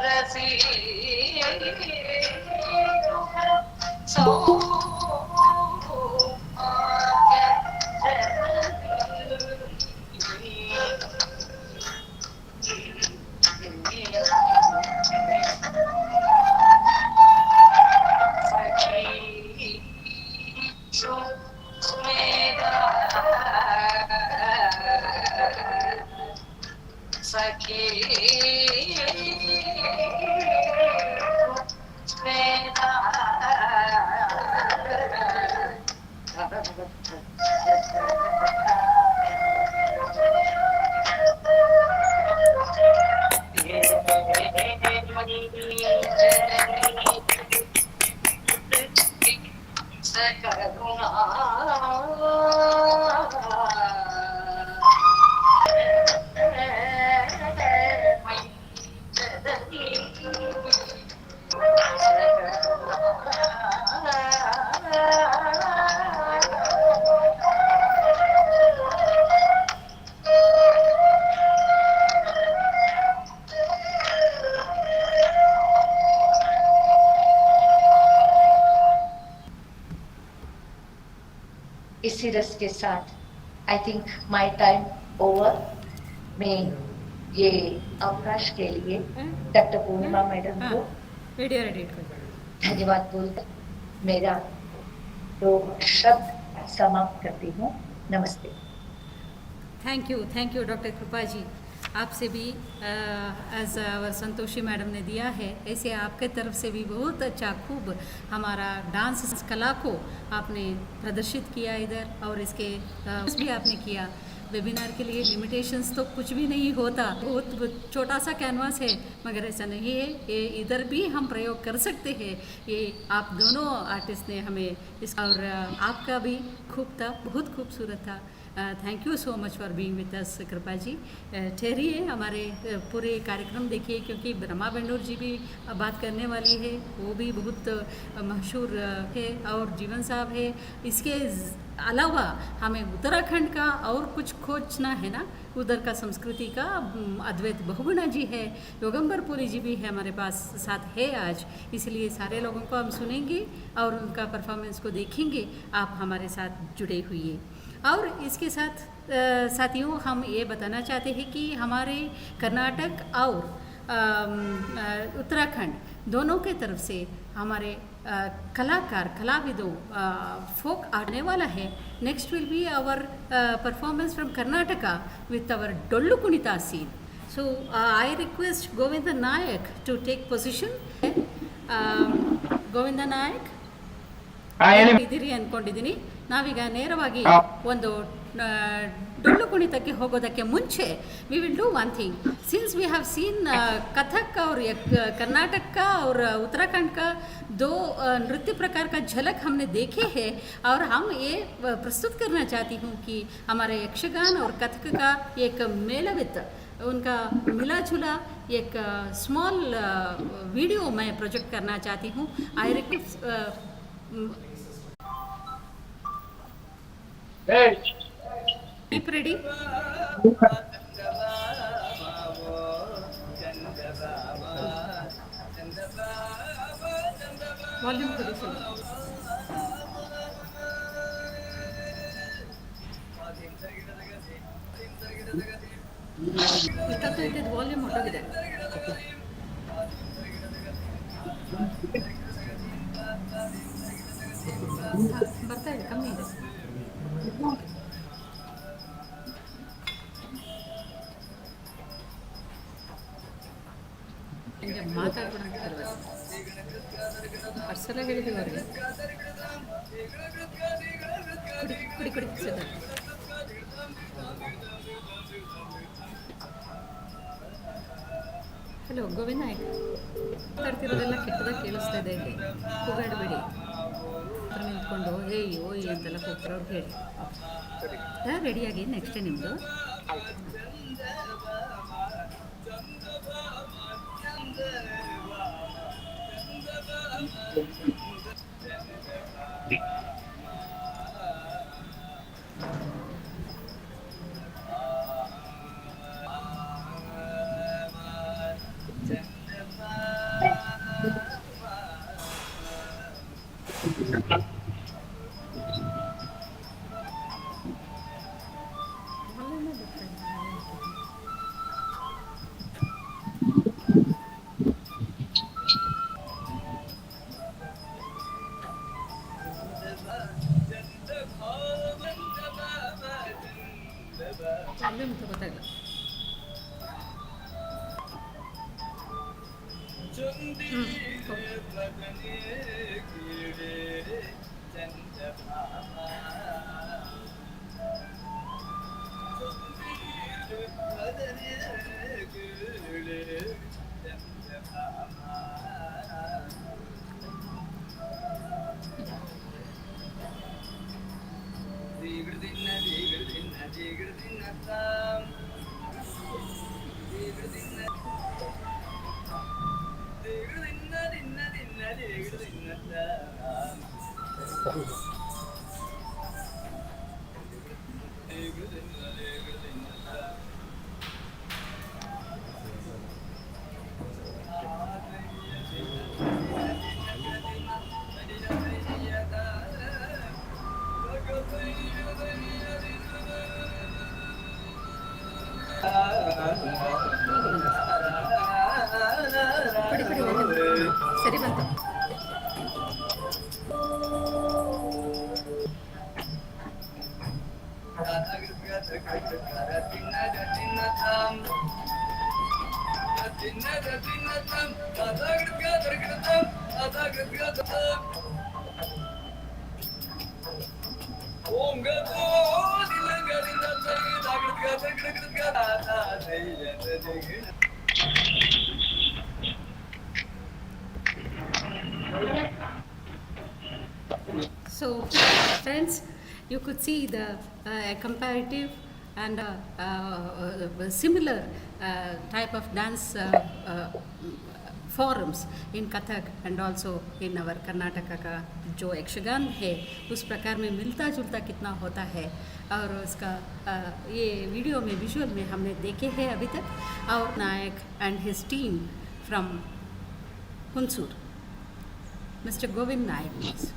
रजने उत्सन इसी रस के साथ I think my time over. मैं ये अवकाश के लिए डॉक्टर पूर्णिमा मैडम को वीडियो एडिट कर धन्यवाद बोलकर मेरा तो शब्द समाप्त करती हूँ। नमस्ते। थैंक यू डॉक्टर कृपा जी। आपसे भी एज संतोषी मैडम ने दिया है, ऐसे आपके तरफ से भी बहुत अच्छा खूब हमारा डांस कला को आपने प्रदर्शित किया इधर, और इसके भी आपने किया। वेबिनार के लिए लिमिटेशंस तो कुछ भी नहीं होता, बहुत छोटा सा कैनवास है, मगर ऐसा नहीं है, ये इधर भी हम प्रयोग कर सकते हैं। ये आप दोनों आर्टिस्ट ने हमें इस, और आपका भी खूब था, बहुत खूबसूरत था। Thank you so much for being with us कृपा जी। ठहरिए, हमारे पूरे कार्यक्रम देखिए, क्योंकि ब्रह्मा बेंडूर जी भी बात करने वाली है, वो भी बहुत मशहूर है, और जीवन साहब है। इसके अलावा हमें उत्तराखंड का और कुछ खोजना है ना, उधर का संस्कृति का। अद्वैत बहुगुणा जी है, योगंबर पुरी जी भी है हमारे पास साथ है आज, इसलिए सारे लोगों को हम सुनेंगे और उनका परफॉर्मेंस को देखेंगे। आप हमारे साथ जुड़े हुए, और इसके साथ साथियों हम ये बताना चाहते हैं कि हमारे कर्नाटक और उत्तराखंड दोनों के तरफ से हमारे कलाकार कलाविदों फोक आने वाला है। Next will be our performance from Karnataka with our Dollu Kunitha scene. So I request Govinda Nayak to take position. Govinda Nayak ಇದ್ದೀರಿ ಅಂದ್ಕೊಂಡಿದ್ದೀನಿ. ನಾವೀಗ ನೇರವಾಗಿ ಒಂದು ಡೊಳ್ಳು ಕುಣಿತಕ್ಕೆ ಹೋಗೋದಕ್ಕೆ ಮುಂಚೆ we will do one thing. Since we have seen Kathak और कर्नाटक का और उत्तराखंड का दो नृत्य प्रकार का झलक हमने देखे हैं, और हम ये प्रस्तुत करना चाहती हूँ कि हमारे यक्षगान और कथक का एक मेलवित, उनका मिला जुला एक स्मॉल वीडियो मैं प्रोजेक्ट करना चाहती हूँ. I request keep ready. Volume producer ಇಷ್ಟೊತ್ತು ಇದ್ದಿದ್ದು ವಾಲ್ಯೂಮ್ ಹೊಟ್ಟೋಗಿದೆ. ಬರ್ತಾ ಇದೆ, ಕಮ್ಮಿ ಇದೆ. ಹಿಂಗೆ ಮಾತಾಡ್ಬಿಡಂಗಿಲ್ಲ, ಪರ್ಸನಲ್ ಹೇಳಿದ್ದೀವಿ ಅವ್ರಿಗೆ. ಕುಡಿ ಕುಡಿ ಕುಡಿ ಸಿದ್ಧ. ಹಲೋ ಗೋವಿಂದ ನಾಯ್ಕ, ಮಾತಾಡ್ತಿರೋದೆಲ್ಲ ಕೆಟ್ಟದಾಗ ಕೇಳಿಸ್ತಾ ಇದೆ, ಇಲ್ಲಿ ಕೂಗಾಡಬೇಡಿ. ಹತ್ರ ನಿಂತ್ಕೊಂಡು ಏಯ್ ಓಯ್ ಅಂತೆಲ್ಲ ಕೂಗ್ತಿರೋರ್ಗೆ ಹೇಳಿ. ರೆಡಿಯಾಗಿ ನೆಕ್ಸ್ಟ್ ನಿಮ್ಮದು. ವಾಲ್ಯೂಮ್ ತಗೋತಾಯಿಲ್ಲ. ಪಡಿ ಪಡಿ ವಾಲ್ಯೂಮ್ ಸರಿ ಬಂತು. So, friends, you could see the comparative and similar type of dance forums in Kathak and also in our Karnataka का जो यक्षगान है उस प्रकार में मिलता जुलता कितना होता है और उसका ये वीडियो में विजुअल में हमने देखे हैं अभी तक और Nayak and his team from Hunsur mister Govind Nayak please.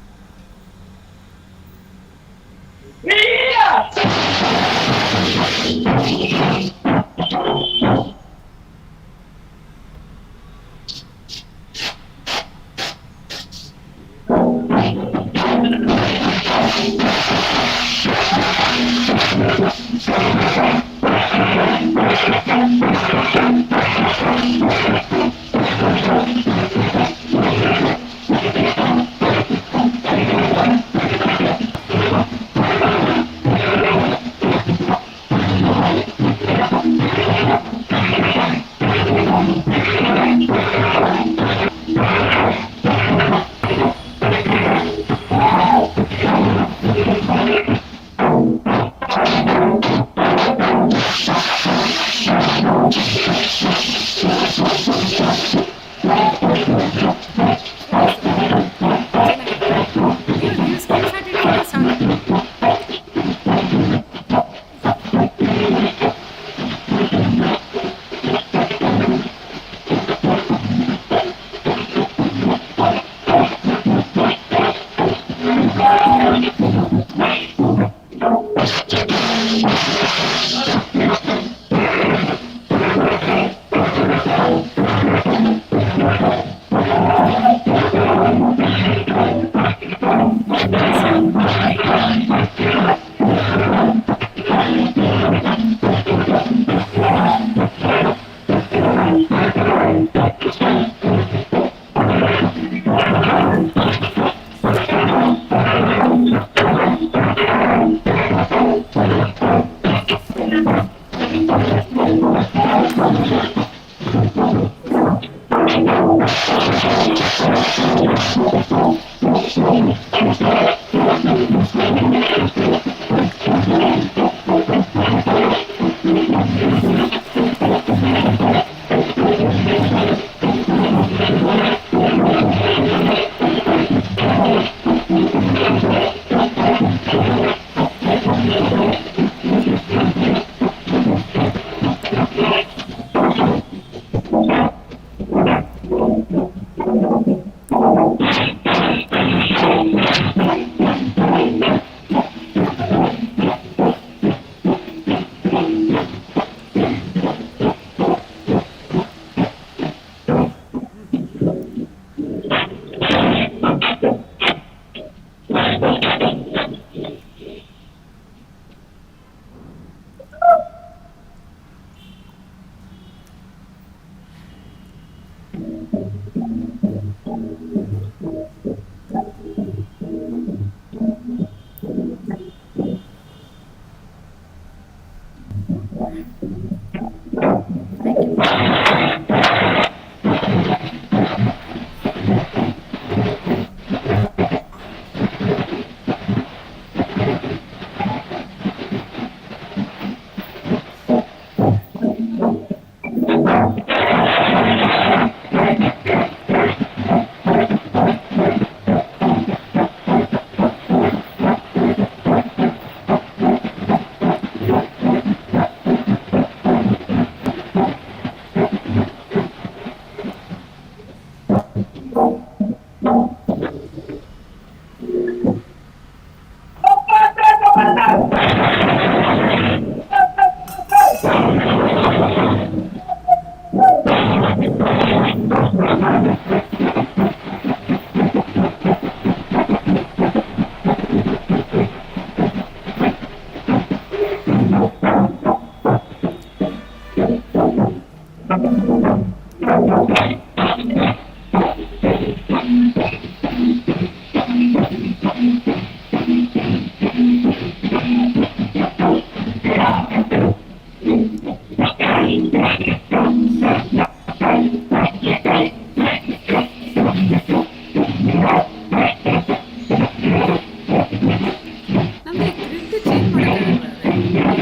ನಮಗೆ ಗ್ರಿಡ್ ಚೇಂಜ್ ಮಾಡೋಕ್ಕಾಗಲ್ಲ.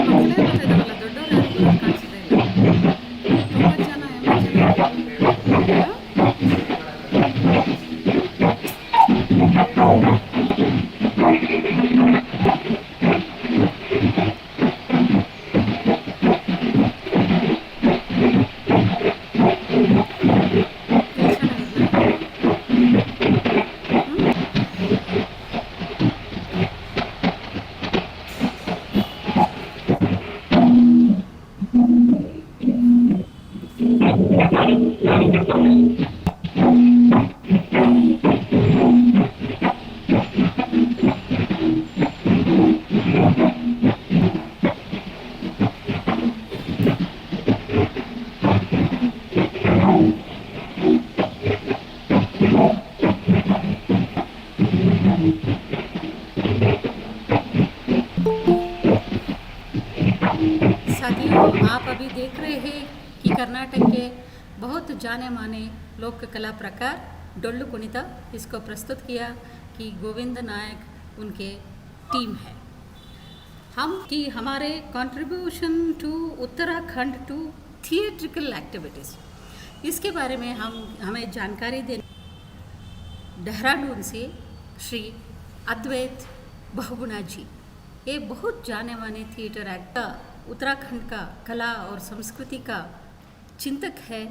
ಮಕ್ಕಳೇ ಬರ್ತಿದ್ದಾವಲ್ಲ, ದೊಡ್ಡವ್ರು ಯಾರು ಬರೋದು ಕಾಣಿಸ್ತಾ ಇಲ್ಲ. 90 ಜನ 80 ಜನ. साथियों, आप अभी देख रहे हैं कि कर्नाटक के बहुत जाने माने लोक कला प्रकार डोल्लु कुणिता इसको प्रस्तुत किया कि गोविंद नायक उनके टीम है। हम कि हमारे contribution to Uttarakhand to theatrical activities, इसके बारे में हमें जानकारी देने देहरादून से श्री अद्वैत बहुगुणा जी, ये बहुत जाने माने थिएटर एक्टर, उत्तराखंड का कला और संस्कृति का चिंतक है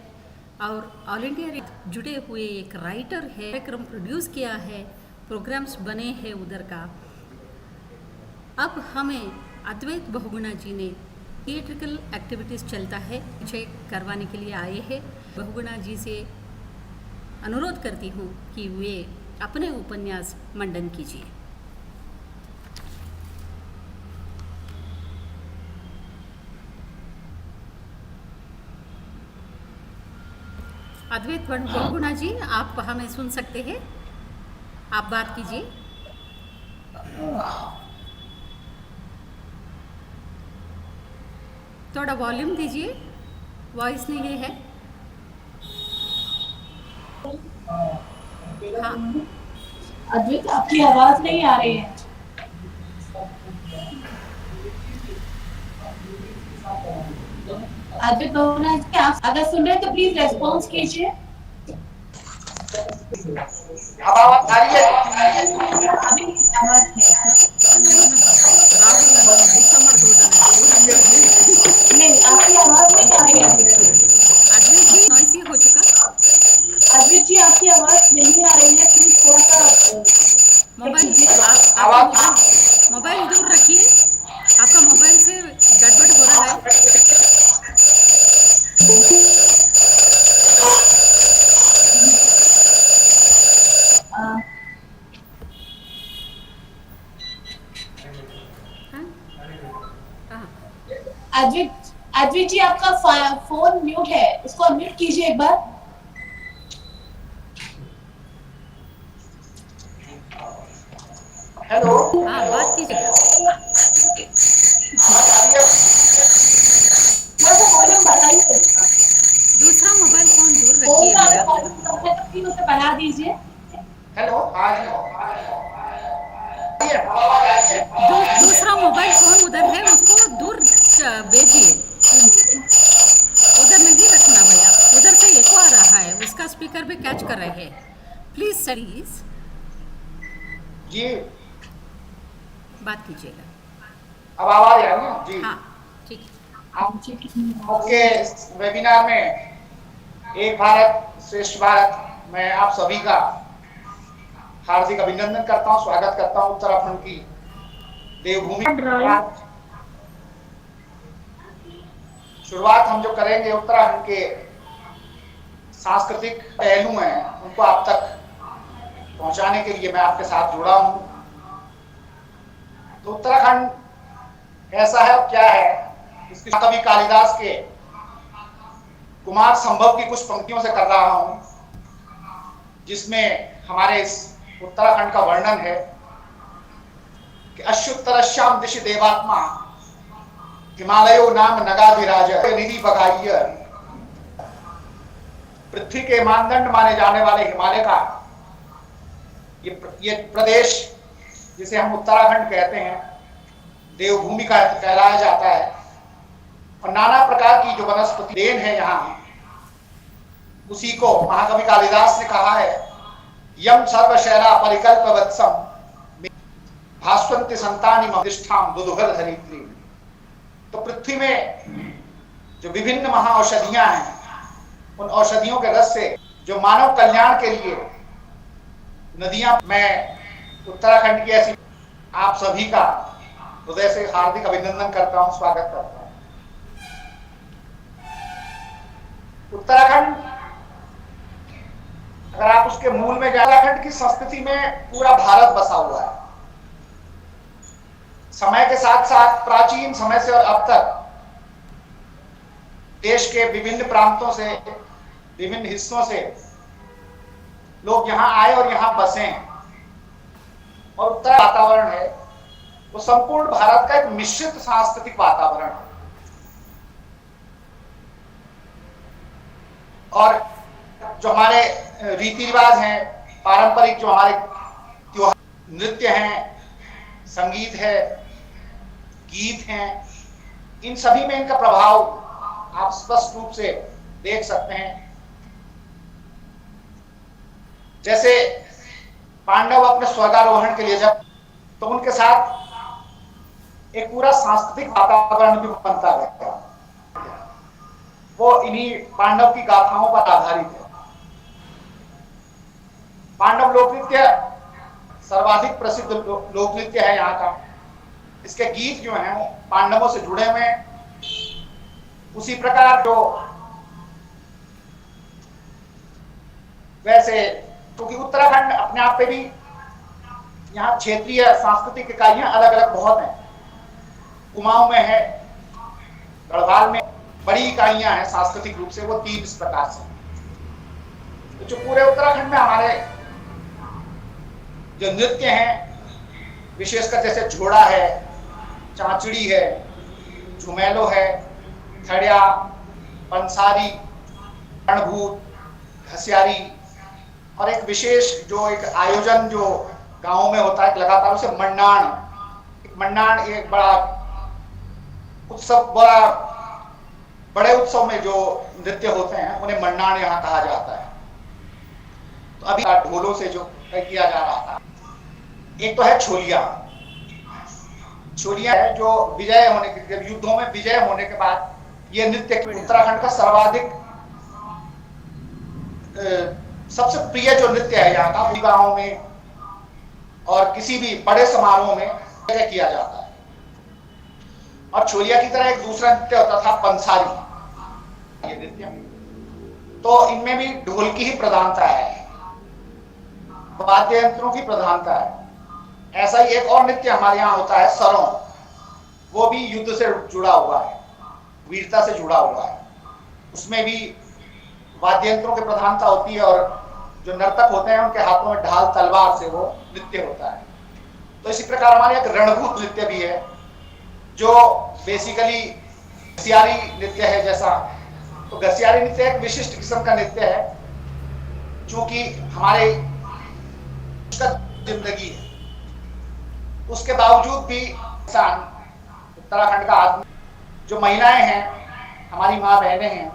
और ऑल इंडिया जुड़े हुए एक राइटर है। कार्यक्रम प्रोड्यूस किया है, प्रोग्राम्स बने हैं उधर का। अब हमें अद्वैत बहुगुणा जी ने थिएट्रिकल एक्टिविटीज़ चलता है मुझे करवाने के लिए आए हैं। बहुगुणा जी से अनुरोध करती हूँ कि वे अपने उपन्यास मंडन कीजिए। अद्वैत बहुगुणा जी, आप हमें सुन सकते हैं? आप बात कीजिए। थोड़ा वॉल्यूम दीजिए, वॉइस नहीं है। हाँ, अद्वैत, आपकी आवाज नहीं आ रही है। अद्वैत बहुगुणा जी, आप अगर सुन रहे हैं तो प्लीज रेस्पॉन्स कीजिए। अब आवाज आ रही है? अभी आवाज नहीं, आपकी आवाज नहीं आ रही है। अद्वैत जी नॉइसी हो चुका। अद्वैत जी, आपकी आवाज नहीं आ रही है, प्लीज थोड़ा सा मोबाइल मोबाइल दूर रखिए, आपका मोबाइल से गड़बड़ हो रहा है। अद्वैत जी, आपका फोन म्यूट है, उसको अनम्यूट कीजिए एक बार। हेलो, हाँ, बात कीजिएगा। वॉल्यूम बढ़ाइए। दूसरा मोबाइल फोन दूर रखिए मेरा। प्लीज उसे बढ़ा दीजिए। हेलो, दूसरा मोबाइल फोन उधर है, उसको दूर भेजिए। उधर नहीं रखना भैया, उधर से एको आ रहा है, उसका स्पीकर भी कैच कर रहे हैं। प्लीज सरीज जी, बात कीजिएगा। अब आवाज आ रही है जी? हाँ, ठीक। आपके वेबिनार में एक भारत श्रेष्ठ भारत में आप सभी का हार्दिक अभिनंदन करता हूँ, स्वागत करता हूँ उत्तराखंड की देवभूमि। शुरुआत हम जो करेंगे उत्तराखंड के सांस्कृतिक पहलू हैं उनको आप तक पहुंचाने के लिए मैं आपके साथ जुड़ा हूं। तो उत्तराखंड ऐसा है, क्या है, इसकी कवि कालिदास के कुमार संभव की कुछ पंक्तियों से कर रहा हूं, जिसमें हमारे इस उत्तराखंड का वर्णन है कि अश्युत्तरश्याम दिशि देवात्मा हिमालयो नाम नगाधिराज निधि बगाइयर पृथ्वी के मानदंड माने जाने वाले हिमालय का ये प्रदेश, जिसे हम उत्तराखंड कहते हैं, देवभूमि का कहलाया जाता है। और नाना प्रकार की जो वनस्पति देन है यहाँ, उसी को महाकवि कालिदास ने कहा है, यम सर्वशैला परिकल्प वत्सम भास्वंति संतानि मदिष्ठाम दुदुगल धरित्री। तो पृथ्वी में जो विभिन्न महाऔषधियां हैं, उन औषधियों के रस से जो मानव कल्याण के लिए नदियां, मैं उत्तराखंड की ऐसी आप सभी का हृदय से हार्दिक अभिनंदन करता हूं, स्वागत करता हूं। उत्तराखंड, अगर आप उसके मूल में जाए, उत्तराखंड की संस्कृति में पूरा भारत बसा हुआ है। समय के साथ साथ प्राचीन समय से और अब तक देश के विभिन्न प्रांतों से, विभिन्न हिस्सों से लोग यहां आए और यहां बसे हैं। और उत्तर वातावरण है वो संपूर्ण भारत का एक मिश्रित सांस्कृतिक वातावरण है। और जो हमारे रीति रिवाज हैं, पारंपरिक जो हमारे त्योहार, नृत्य हैं, संगीत है, गीत हैं, इन सभी में इनका प्रभाव आप स्पष्ट रूप से देख सकते हैं। जैसे पांडव अपने स्वर्गारोहण के लिए जब, तो उनके साथ एक पूरा सांस्कृतिक वातावरण भी बनता गया। वो इन्हीं पांडव की गाथाओं पर आधारित है। पांडव लोक नृत्य सर्वाधिक प्रसिद्ध लोक नृत्य है यहाँ का। इसके गीत जो हैं पांडवों से जुड़े हुए हैं। उसी प्रकार जो वैसे, क्योंकि उत्तराखंड अपने आप पे भी यहाँ क्षेत्रीय सांस्कृतिक इकाइयां अलग अलग बहुत हैं। कुमाऊं में है, गढ़वाल में बड़ी इकाइयां हैं सांस्कृतिक रूप से, वो 3 इस प्रकार से। तो जो पूरे उत्तराखंड में हमारे जो नृत्य हैं, विशेषकर जैसे झोड़ा है, चांचड़ी है, झुमेलो है, खड़िया, पंसारी, रणभूत, घसियारी, और एक विशेष जो एक आयोजन जो गांवों में होता है लगातार, उसे मन्नाण। मन्नाण एक बड़ा उत्सव, बड़े उत्सव में जो नृत्य होते हैं उन्हें मन्नाण यहाँ कहा जाता है। तो अभी ढोलों से जो किया जा रहा था, एक तो है छोलिया। छोलिया है जो विजय होने के, युद्धों में विजय होने के बाद ये नृत्य उत्तराखंड का सर्वाधिक सबसे प्रिय जो नृत्य है यहाँ का। विवाहों में और किसी भी बड़े समारोह में किया जाता है। और छोलिया की तरह एक दूसरा नृत्य होता था पंसारी, ये नृत्य। तो इनमें भी ढोल की ही प्रधानता है, वाद्य यंत्रों की प्रधानता है। ऐसा ही एक और नृत्य हमारे यहाँ होता है सरों। वो भी युद्ध से जुड़ा हुआ है, वीरता से जुड़ा हुआ है। उसमें भी वाद्य यंत्रों की प्रधानता होती है और जो नर्तक होते हैं उनके हाथों में ढाल तलवार से वो नृत्य होता है। तो इसी प्रकार हमारे एक रणभूत नृत्य भी है जो बेसिकली घसियारी नृत्य है जैसा। तो घसियारी नृत्य एक विशिष्ट किस्म का नृत्य है, चूंकि हमारे जिंदगी है, उसके बावजूद भी इंसान, उत्तराखंड का आदमी, जो महिलाएं हैं, हमारी माँ बहनें हैं,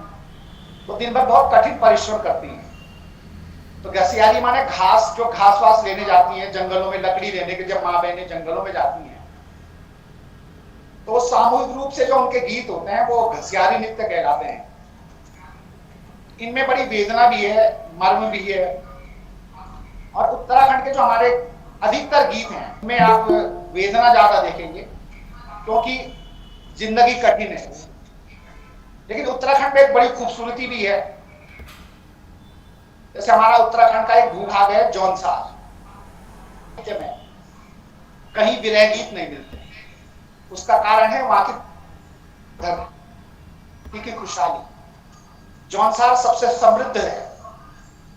वो दिन भर बहुत कठिन परिश्रम करती हैं। तो घसियारी माने घास, जो घास वास लेने जाती हैं जंगलों में, लकड़ी लेने के जब माँ बहनें जंगलों में जाती हैं, तो सामूहिक रूप से जो उनके गीत होते हैं वो घसियारी नृत्य कहलाते हैं। इनमें बड़ी वेदना भी है, मर्म भी है। और उत्तराखंड के जो हमारे अधिकतर गीत हैं उनमें आप वेदना ज्यादा देखेंगे, क्योंकि जिंदगी कठिन है। लेकिन उत्तराखंड में एक बड़ी खूबसूरती भी है। जैसे हमारा उत्तराखंड का एक भूभाग है जौनसार, में कहीं विरह गीत नहीं मिलते। उसका कारण है वहां की धरती की खुशहाली। जौनसार सबसे समृद्ध है,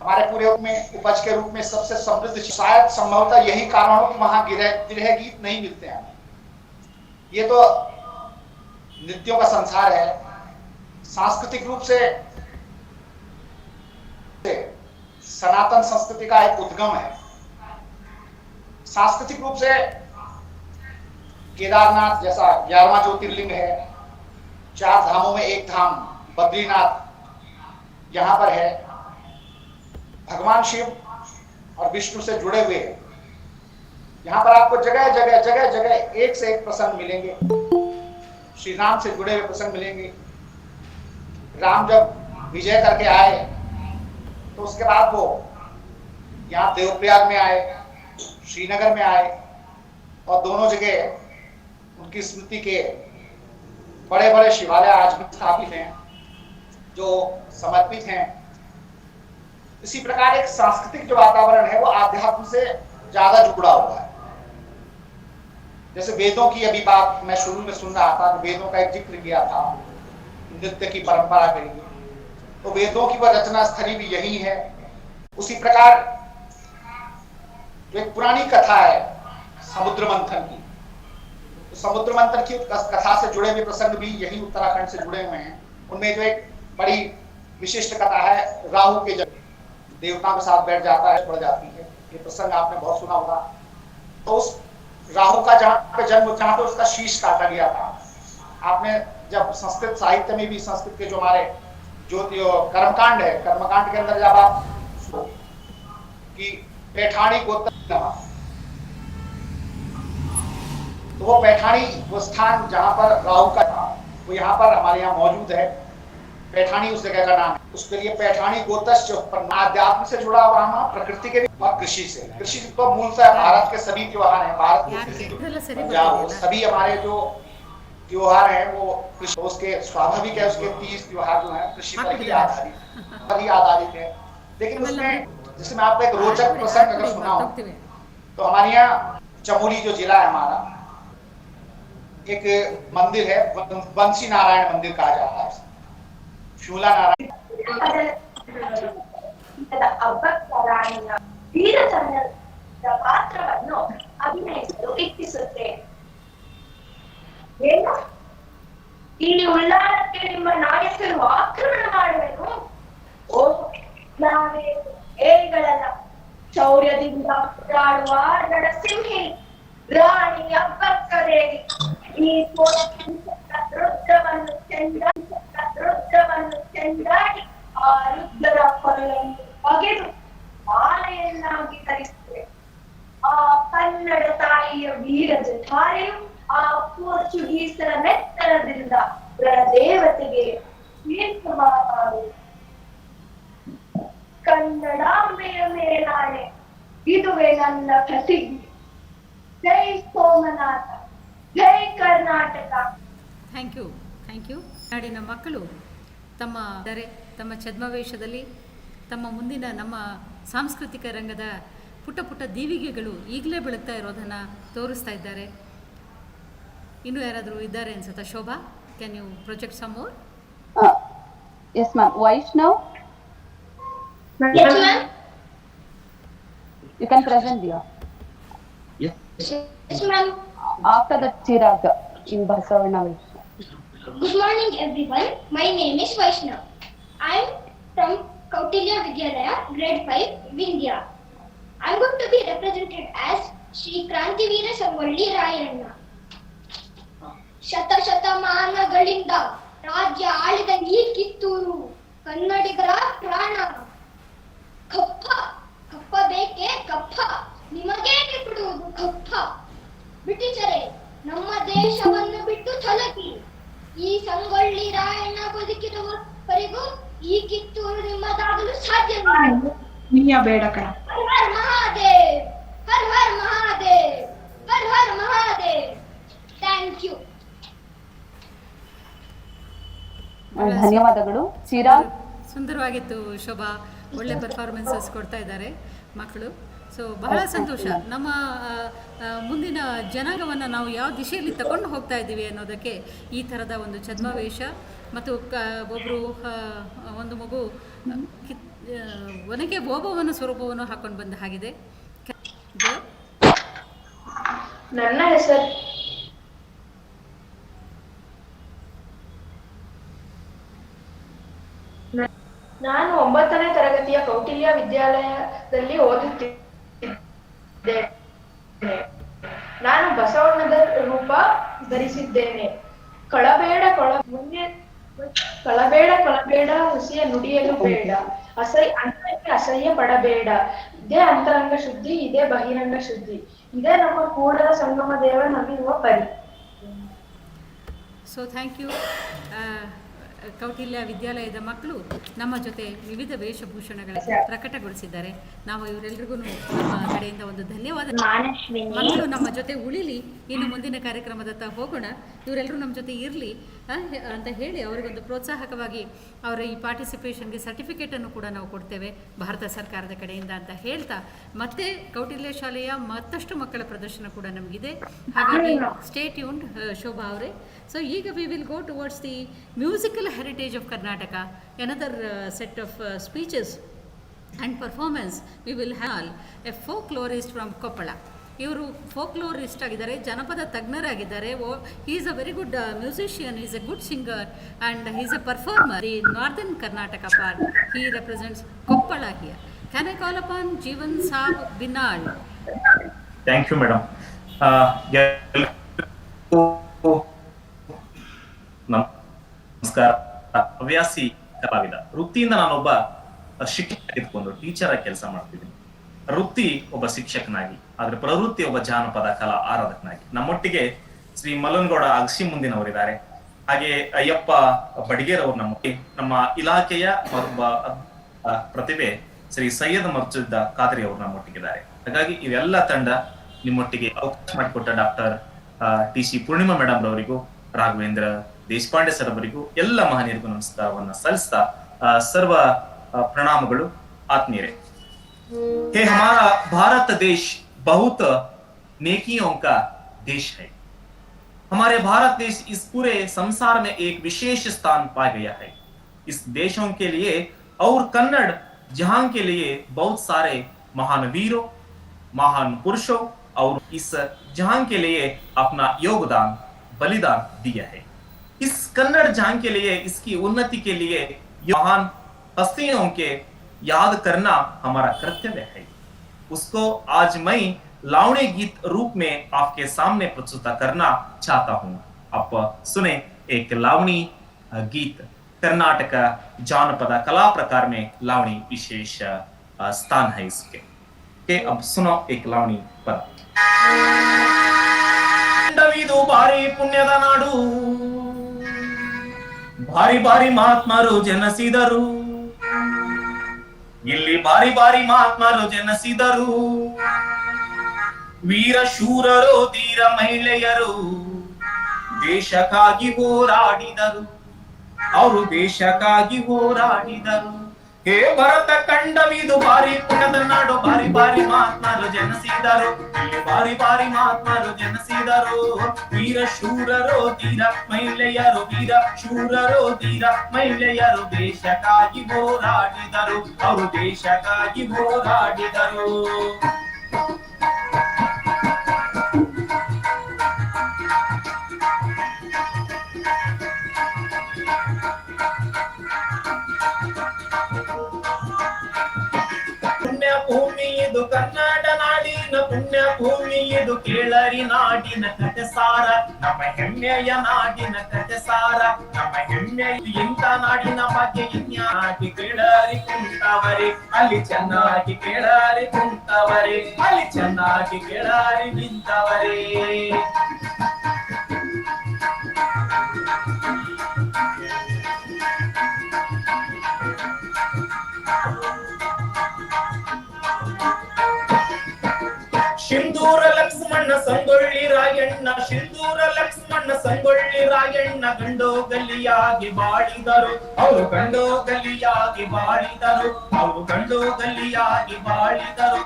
हमारे पूरे में उपज के रूप में सबसे समृद्ध। शायद संभवतः यही कारण हो कि वहां विरह गीत नहीं मिलते हैं। ये तो नृत्यों का संसार है। सांस्कृतिक रूप से सनातन संस्कृति का एक उद्गम है। सांस्कृतिक रूप से केदारनाथ जैसा 11वां ज्योतिर्लिंग है, 4 धामों में एक धाम बद्रीनाथ यहां पर है। भगवान शिव और विष्णु से जुड़े हुए यहां पर आपको जगह जगह एक से एक प्रसंग मिलेंगे। श्री राम से जुड़े हुए प्रसंग मिलेंगे। राम जब विजय करके आए तो उसके बाद वो यहाँ देवप्रयाग में आए, श्रीनगर में आए और दोनों जगह उनकी स्मृति के बड़े बड़े शिवालय आज भी स्थापित हैं जो समर्पित हैं। इसी प्रकार एक सांस्कृतिक जो वातावरण है वो आध्यात्म से ज्यादा जुड़ा हुआ है। जैसे वेदों की अभी बात मैं शुरू में सुन रहा था, वेदों का एक जिक्र किया था, नृत्य की परंपरा के लिए, तो वेदों की वह रचना स्थली भी यही है। उसी प्रकार जो एक पुरानी कथा है समुद्र मंथन की, तो समुद्र मंथन की कथा से जुड़े हुए प्रसंग भी यही उत्तराखंड से जुड़े हुए हैं। उनमें जो एक बड़ी विशिष्ट कथा है, राहु के जब देवता के साथ बैठ जाता है, पड़ जाती है, ये प्रसंग आपने बहुत सुना होगा। तो उस राहु का जहां पे जन्म, जहां पे उसका शीश काटा गया था, आपने जब संस्कृत साहित्य में भी संस्कृत के जो हमारे जो कर्मकांड है, कर्मकांड के अंदर जब आप कि पैठाणी गोत्र, तो वो पैठाणी वो स्थान जहां पर राहु का था वो यहाँ पर हमारे यहाँ मौजूद है। पैठाणी उस जगह का नाम है। उसके लिए पैठाणी गोत्रश्च अध्यात्म से जुड़ा हुआ है, प्रकृति के भी और कृषि से। कृषि तो मूलतः भारत के सभी त्योहार हैं, भारत के सभी हमारे जो त्योहार हैं वो कृषि, उसके स्वाभाविक है, उसके 30 त्योहार जो है कृषि पर ही आधारित है। लेकिन उसमें जैसे मैं आपको एक रोचक प्रसंग अगर सुनाऊं तो हमारे यहाँ चमोली जो जिला है हमारा, एक मंदिर है, बंसी नारायण मंदिर कहा जाता है, शूला नारायण। ಪಾತ್ರವನ್ನು ಅಭಿನಯಿಸಲು ಇಚ್ಛಿಸುತ್ತೇನೆ. ಏನು? ಇಲ್ಲಿ ಉಲ್ಲಾಸಕ್ಕೆ ನಿಮ್ಮ ನಾಯಕರು ಆಕ್ರಮಣ ಮಾಡುವೆನು? ಓ, ನಾವೇ ಏಗಳಲ್ಲ, ಶೌರ್ಯದಿಂದ ಹೋರಾಡುವ ನರಸಿಂಹಿ ರಾಣಿ ಅಬ್ಬಕ್ಕದೇವಿ ಈ ರುದ್ರವನ್ನು ಚೆಂಡಾಡಿ ಆ ರುದ್ರರ ಕೊರಳನ್ನು ಬಗೆದು ಮಾಲೆಯನ್ನಾಗಿ ಧರಿಸಿದೆ. ಆ ಕನ್ನಡ ತಾಯಿಯ ವೀರ ಜಠಾರೆಯು ಆ ಪೋರ್ಚುಗೀಸರ ನೆತ್ತರದಿಂದ ದೇವತೆಗೆ ಮಾತಾಡು. ಕನ್ನಡಾಂಬೆಯ ಮೇಲಾಣೆ, ಇದುವೇ ನನ್ನ ಪ್ರತಿಜ್ಞೆ. ಜೈ ಸೋಮನಾಥ, ಜೈ ಕರ್ನಾಟಕ. Thank you. ನಾಡಿನ ಮಕ್ಕಳು ತಮ್ಮ ಛದ್ಮವೇಷದಲ್ಲಿ ತಮ್ಮ ಮುಂದಿನ ನಮ್ಮ ಸಾಂಸ್ಕೃತಿಕ ರಂಗದ ಪುಟ್ಟ ದೀವಿಗೆಗಳು ಈಗಲೇ ಬೆಳಗ್ತಾ ಇರೋದನ್ನು ತೋರಿಸ್ತಾ ಇದ್ದಾರೆ. ಇನ್ನೂ ಯಾರಾದರೂ ಇದ್ದಾರೆ ಅನ್ಸುತ್ತಾ? Shobha, can you project some more? Yes, ma'am. Vaishnav? Yes, ma'am. You can present here. Yes, ma'am. After that, Chirag in Basavana Vaishnav. Good morning, everyone. My name is Vaishnav. I am from Kautilya Vidyalaya, grade 5, Vindhya. I am going to be represented as Shri Krantiveera Samvalli Rayanna. ಶತಮಾನಗಳಿಂದ ರಾಜ್ಯ ಆಳಿದ ಈ ಕಿತ್ತೂರು ಕನ್ನಡಿಗರ ಪ್ರಾಣ. ಕಪ್ಪ ಬೇಕೇ ಕಪ್ಪ, ನಿಮಗೇಕೆ ಬಿಡುವುದು ಕಪ್ಪ? ಬ್ರಿಟಿಷರೇ, ನಮ್ಮ ದೇಶವನ್ನು ಬಿಟ್ಟು ತೊಲಗಿ. ಈ ಸಂಗೊಳ್ಳಿ ರಾಯಣ್ಣ ಬದುಕಿರುವವರೆಗೂ ಈ ಕಿತ್ತೂರು ನಿಮ್ಮದಾಗಲು ಸಾಧ್ಯವಿಲ್ಲ. ಬೇಡ ಕಣ. ಹರ್ ಹರ್ ಮಹಾದೇವ್, ಹರ್ ಹರ್ ಮಹಾದೇವ್, ಹರ್ ಹರ್ ಮಹಾದೇವ್. Thank you. ಧನ್ಯವಾದಗಳು. ಚಿರಾಗ್? ಸುಂದರವಾಗಿತ್ತು ಶೋಭಾ, ಒಳ್ಳೆ ಪರ್ಫಾರ್ಮೆನ್ಸಸ್ ಕೊಡ್ತಾ ಇದ್ದಾರೆ ಮಕ್ಕಳು. ಸೊ ಬಹಳ ಸಂತೋಷ. ನಮ್ಮ ಮುಂದಿನ ಜನಾಂಗವನ್ನು ನಾವು ಯಾವ ದಿಶೆಯಲ್ಲಿ ತಗೊಂಡು ಹೋಗ್ತಾ ಇದ್ದೀವಿ ಅನ್ನೋದಕ್ಕೆ ಈ ಥರದ ಒಂದು ಛದ್ಮವೇಷ ಮತ್ತು ಒಂದು ಮಗು ಒನಕೆ ಓಬವ್ವನ ಸ್ವರೂಪವನ್ನು ಹಾಕೊಂಡು ಬಂದ ಹಾಗಿದೆ. ನನ್ನ ಹೆಸರು ನಾನು 9ನೇ ತರಗತಿಯ ಕೌಟಿಲ್ಯ ವಿದ್ಯಾಲಯದಲ್ಲಿ ಓದುತ್ತಿದ್ದೆ. ನಾನು ಬಸವಣ್ಣನ ರೂಪ ಧರಿಸಿದ್ದೇನೆ. ಕಳಬೇಡ ಹುಸಿಯ ನುಡಿಯಲು ಬೇಡ, ಅಂತರಕ್ಕೆ ಅಸಹ್ಯ ಪಡಬೇಡ. ಇದೇ ಅಂತರಂಗ ಶುದ್ಧಿ, ಇದೇ ಬಹಿರಂಗ ಶುದ್ಧಿ, ಇದೇ ನಮ್ಮ ಕೂಡಲ ಸಂಗಮ ದೇವ ನಮಿರುವ ಪರಿ. So thank you. ಕೌಟಿಲ್ಯ ವಿದ್ಯಾಲಯದ ಮಕ್ಕಳು ನಮ್ಮ ಜೊತೆ ವಿವಿಧ ವೇಷಭೂಷಣಗಳನ್ನು ಪ್ರಕಟಗೊಳಿಸಿದ್ದಾರೆ. ನಾವು ಇವರೆಲ್ಲರಿಗೂ ನಮ್ಮ ಕಡೆಯಿಂದ ಒಂದು ಧನ್ಯವಾದ. ಮಕ್ಕಳು ನಮ್ಮ ಜೊತೆ ಉಳಿಲಿ, ಇನ್ನು ಮುಂದಿನ ಕಾರ್ಯಕ್ರಮದತ್ತ ಹೋಗೋಣ, ಇವರೆಲ್ಲರೂ ನಮ್ಮ ಜೊತೆ ಇರಲಿ ಅಂತ ಹೇಳಿ ಅವರಿಗೊಂದು ಪ್ರೋತ್ಸಾಹಕವಾಗಿ ಅವರ ಈ ಪಾರ್ಟಿಸಿಪೇಷನ್ಗೆ ಸರ್ಟಿಫಿಕೇಟನ್ನು ಕೂಡ ನಾವು ಕೊಡ್ತೇವೆ ಭಾರತ ಸರ್ಕಾರದ ಕಡೆಯಿಂದ ಅಂತ ಹೇಳ್ತಾ, ಮತ್ತೆ ಕೌಟಿಲ್ಯ ಶಾಲೆಯ ಮತ್ತಷ್ಟು ಮಕ್ಕಳ ಪ್ರದರ್ಶನ ಕೂಡ ನಮಗಿದೆ. ಹಾಗಾಗಿ ಸ್ಟೇ ಟ್ಯೂನ್ಡ್ ಶೋಭಾ ಅವರೇ. ಸೊ ಈಗ we will go towards the musical heritage of Karnataka, another set of speeches and performance. We will have a folklorist from Koppala. ಇವರು ಫೋಕ್ಲೋರಿಸ್ಟ್ ಆಗಿದ್ದಾರೆ, ಜನಪದ ತಜ್ಞರಾಗಿದ್ದಾರೆ. He is a very good musician, is a good singer and he is a performer. The northern Karnataka part, he represents Koppal here. Can I call upon Jeevan Saab Binal? Thank you madam. ನಮಸ್ಕಾರ. ಹವ್ಯಾಸಿ ಕಲಾವಿದ ವೃತ್ತಿಯಿಂದ ನಾನೊಬ್ಬ ಶಿಕ್ಷಕ ಇದ್ಕೊಂಡು ಟೀಚರ್ ಆಗಿ ಕೆಲಸ ಮಾಡ್ತಿದ್ದೀನಿ. ವೃತ್ತಿ ಒಬ್ಬ ಶಿಕ್ಷಕನಾಗಿ, ಆದ್ರೆ ಪ್ರವೃತ್ತಿ ಒಬ್ಬ ಜಾನಪದ ಕಲಾ ಆರಾಧಕನಾಗಿ. ನಮ್ಮೊಟ್ಟಿಗೆ ಶ್ರೀ ಮಲ್ಲನಗೌಡ ಅಗಸಿ ಮುಂದಿನವರಿದ್ದಾರೆ. ಹಾಗೆ ಅಯ್ಯಪ್ಪ ಬಡಿಗೇರ್ ಅವರು ನಮ್ಮ ಇಲಾಖೆಯ ಒಬ್ಬ ಪ್ರತಿಭೆ ಶ್ರೀ ಸೈಯದ್ ಮರ್ಜುದ್ದ ಖಾದ್ರಿ ಅವರು ನಮ್ಮೊಟ್ಟಿಗಿದ್ದಾರೆ. ಹಾಗಾಗಿ ಇವೆಲ್ಲ ತಂಡ ನಿಮ್ಮೊಟ್ಟಿಗೆ ಅವಕಾಶ ಮಾಡಿಕೊಟ್ಟ ಡಾಕ್ಟರ್ ಟಿ.ಸಿ. ಪೂರ್ಣಿಮಾ ಮೇಡಮ್ ರವರಿಗೂ, ರಾಘವೇಂದ್ರ ದೇಶಪಾಂಡೆ ಸರ್ ಅವರಿಗೂ, ಎಲ್ಲ ಮಹನೀಯರಿಗೂ ನಮಸ್ಕಾರವನ್ನ ಸಲ್ಲಿಸ್ತಾ ಸರ್ವ ಪ್ರಣಾಮಗಳು ಆತ್ಮೀಯರೇ. हे हमारा भारत देश बहुत नेकियों का देश है. हमारे भारत देश इस पूरे संसार में एक विशेष स्थान पा गया है. इस देशों के लिए और कन्नड़ जहां के लिए बहुत सारे महान वीरों, महान पुरुषों और इस जहां के लिए अपना योगदान बलिदान दिया है. इस कन्नड़ जहां के लिए, इसकी उन्नति के लिए महान हस्तियों के याद करना हमारा कर्तव्य है. उसको आज मैं लावणी गीत रूप में आपके सामने प्रस्तुत करना चाहता हूं. आप सुने एक लावणी गीत. कर्नाटक जानपद कला प्रकार में लावणी विशेष स्थान है इसके. अब सुनो एक लावणी पद. ಭಾರಿ ಪುಣ್ಯದ ನಾಡು, ಭಾರಿ ಭಾರಿ ಮಹಾತ್ಮರು ಜನಿಸಿದರು ಇಲ್ಲಿ, ಭಾರಿ ಭಾರಿ ಮಹಾತ್ಮರು ಜನಿಸಿದರು. ವೀರ ಶೂರರು ಧೀರ ಮಹಿಳೆಯರು ದೇಶಕ್ಕಾಗಿ ಹೋರಾಡಿದರು, ಅವರು ದೇಶಕ್ಕಾಗಿ ಹೋರಾಡಿದರು. ಹೇ ಭರತ ಖಂಡವಿದು ಭಾರಿ ಪುಣ್ಯದ ನಾಡು, ಭಾರಿ ಭಾರಿ ಮಹಾತ್ಮರು ಜನಿಸಿದರು ಇಲ್ಲಿ, ಭಾರಿ ಭಾರಿ ಮಹಾತ್ಮರು ಜನಿಸಿದರು. ವೀರ ಶೂರರು ಧೀರ ಮಹಿಳೆಯರು, ವೀರ ಶೂರರು ಧೀರ ಮಹಿಳೆಯರು ದೇಶಕ್ಕಾಗಿ ಹೋರಾಡಿದರು, ಅವರು ದೇಶಕ್ಕಾಗಿ ಹೋರಾಡಿದರು. ಪುಣ್ಯ ಭೂಮಿ ಇದು ಕನ್ನಡ ನಾಡಿನ, ಪುಣ್ಯ ಭೂಮಿ ಇದು ಕೇಳರಿ ನಾಡಿನ ಕಟಸಾರ, ನಮ್ಮ ಹೆಮ್ಮೆಯ ನಾಡಿನ ಕಟಸಾರ, ನಮ್ಮ ಹೆಮ್ಮೆ ಇಂಥ ನಾಡಿನ ಬಗ್ಗೆ ಇನ್ಯಾಕೆ ಕೇಳರಿ ಕುಂತವರೇ, ಅಲ್ಲಿ ಚೆನ್ನಾಗಿ ಕೇಳರಿ ಕುಂತವರೇ, ಅಲ್ಲಿ ಚೆನ್ನಾಗಿ ಕೇಳರಿ ನಿಂತವರೇ. ಸಿಂಧೂರ ಲಕ್ಷ್ಮಣ ಸಂಗೊಳ್ಳಿ ರಾಯಣ್ಣ, ಸಿಂಧೂರ ಲಕ್ಷ್ಮಣ ಸಂಗೊಳ್ಳಿ ರಾಯಣ್ಣ ಗಂಡೋ ಗಲ್ಲಿಯಾಗಿ ಬಾಳಿದರು, ಅವರು ಗಂಡೋ ಗಲ್ಲಿಯಾಗಿ ಬಾಳಿದರು, ಅವರು ಗಂಡೋ ಗಲ್ಲಿಯಾಗಿ ಬಾಳಿದರು.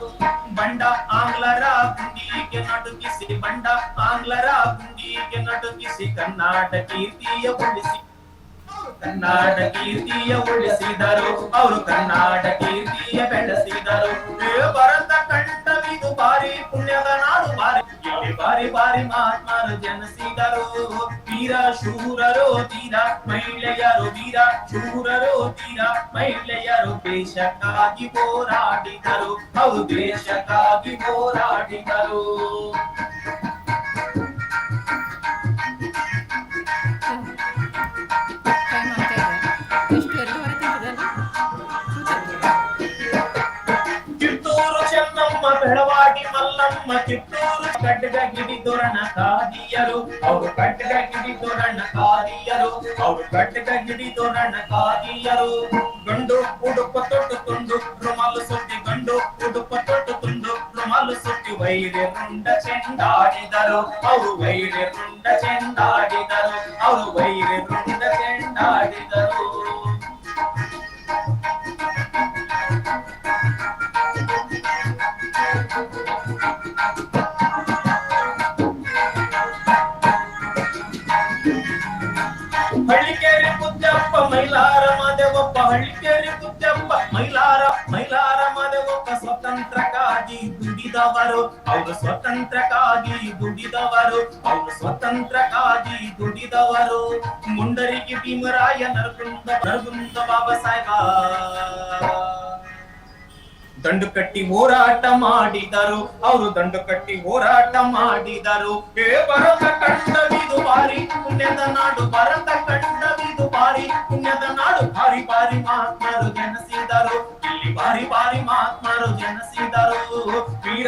ಬಂಡ ಆಂಗ್ಲರ ಗುಂಡಿಗೆ ನಡುಗಿಸಿ, ಬಂಡ ಆಂಗ್ಲರ ಗುಂಡಿಗೆ ನಡುಗಿಸಿ ಕನ್ನಡ ಕೀರ್ತಿಯ ಉಳಿಸಿ, ಕನ್ನಡ ಕೀರ್ತಿಯ ಉಳಿಸಿದರು, ಅವರು ಕನ್ನಡ ಕೀರ್ತಿಯ ಬೆಳೆಸಿದರು. ಭರತ ಖಂಡವಿದು ಭಾರಿ ಪುಣ್ಯದ ನಾಡು, ಭಾರಿ ಇಲ್ಲಿ ಭಾರಿ ಭಾರಿ ಮಹಾತ್ಮರು ಜನಿಸಿದರು. ವೀರ ಶೂರರೋ ಧೀರ ಮಹಿಳೆಯರು ವೀರ ಶೂರರೋ ಧೀರ ಮಹಿಳೆಯರು ದೇಶಕ್ಕಾಗಿ ಹೋರಾಡಿದರು ಅವರು ದೇಶಕ್ಕಾಗಿ ಹೋರಾಡಿದರು. ಕಿತ್ತೂರು ಚೆನ್ನಮ್ಮ ಬೆಳವಾಡಿ ಮಲ್ಲಮ್ಮ ಕಿತ್ತೂರು ಖಡ್ಗ ಹಿಡಿದೊರಣ ಕಾದಿಯರು ಅವರು ಖಡ್ಗ ಹಿಡಿದೊರಣ ಕಾದಿಯರು ಅವರು ಖಡ್ಗ ಹಿಡಿದೊರಣ ಕಾದಿಯರು. ಗಂಡು ಉಡುಪ ತೊಟ್ಟು ತುಂಡು ರುಮಾಲು ಸುತ್ತಿ ಗಂಡು ಉಡುಪ ತೊಟ್ಟು ತುಂಡು ರುಮಾಲು ಸುತ್ತಿ ವೈರ್ಯ ರುಂಡ ಚೆಂಡಾಡಿದರು ಅವರು ವೈರ್ಯ ರುಂಡ ಚೆಂಡಾಡಿದರು ಅವರು ವೈರ್ಯ ರುಂಡ ಚೆಂಡಾಡಿದರು. ಹಳ್ಳಿಕೇರಿ ಕುಚ್ಚಪ್ಪ ಮೈಲಾರ ಮಾದೇವಪ್ಪ ಹಳ್ಳಿಕೇರಿ ಕುಚ್ಚಪ್ಪ ಮೈಲಾರ ಮಾದೇವಪ್ಪ ಸ್ವತಂತ್ರಕ್ಕಾಗಿ ದುಡಿದವರು ಅವರು ಸ್ವತಂತ್ರಕ್ಕಾಗಿ ದುಡಿದವರು ಅವರು ಸ್ವತಂತ್ರಕ್ಕಾಗಿ ದುಡಿದವರು. ಮುಂಡರಿಗೆ ಭೀಮರಾಯ ನರಗುಂದ ಬಾಬಾ ಸಾಹೇಬ ದಂಡು ಕಟ್ಟಿ ಹೋರಾಟ ಮಾಡಿದರು ಅವರು ದಂಡು ಕಟ್ಟಿ ಹೋರಾಟ ಮಾಡಿದರು. ಭರತ ಕಂಡವಿದು ಬಾರಿ ಪುಣ್ಯದ ನಾಡು ಭರತ ಕಂಡವಿದು ಬಾರಿ ಪುಣ್ಯದ ನಾಡು ಬಾರಿ ಬಾರಿ ಮಹಾತ್ಮರು ಜನಿಸಿದರು ಇಲ್ಲಿ ಬಾರಿ ಬಾರಿ ಮಹಾತ್ಮರು ಜನಿಸಿದರು. ವೀರ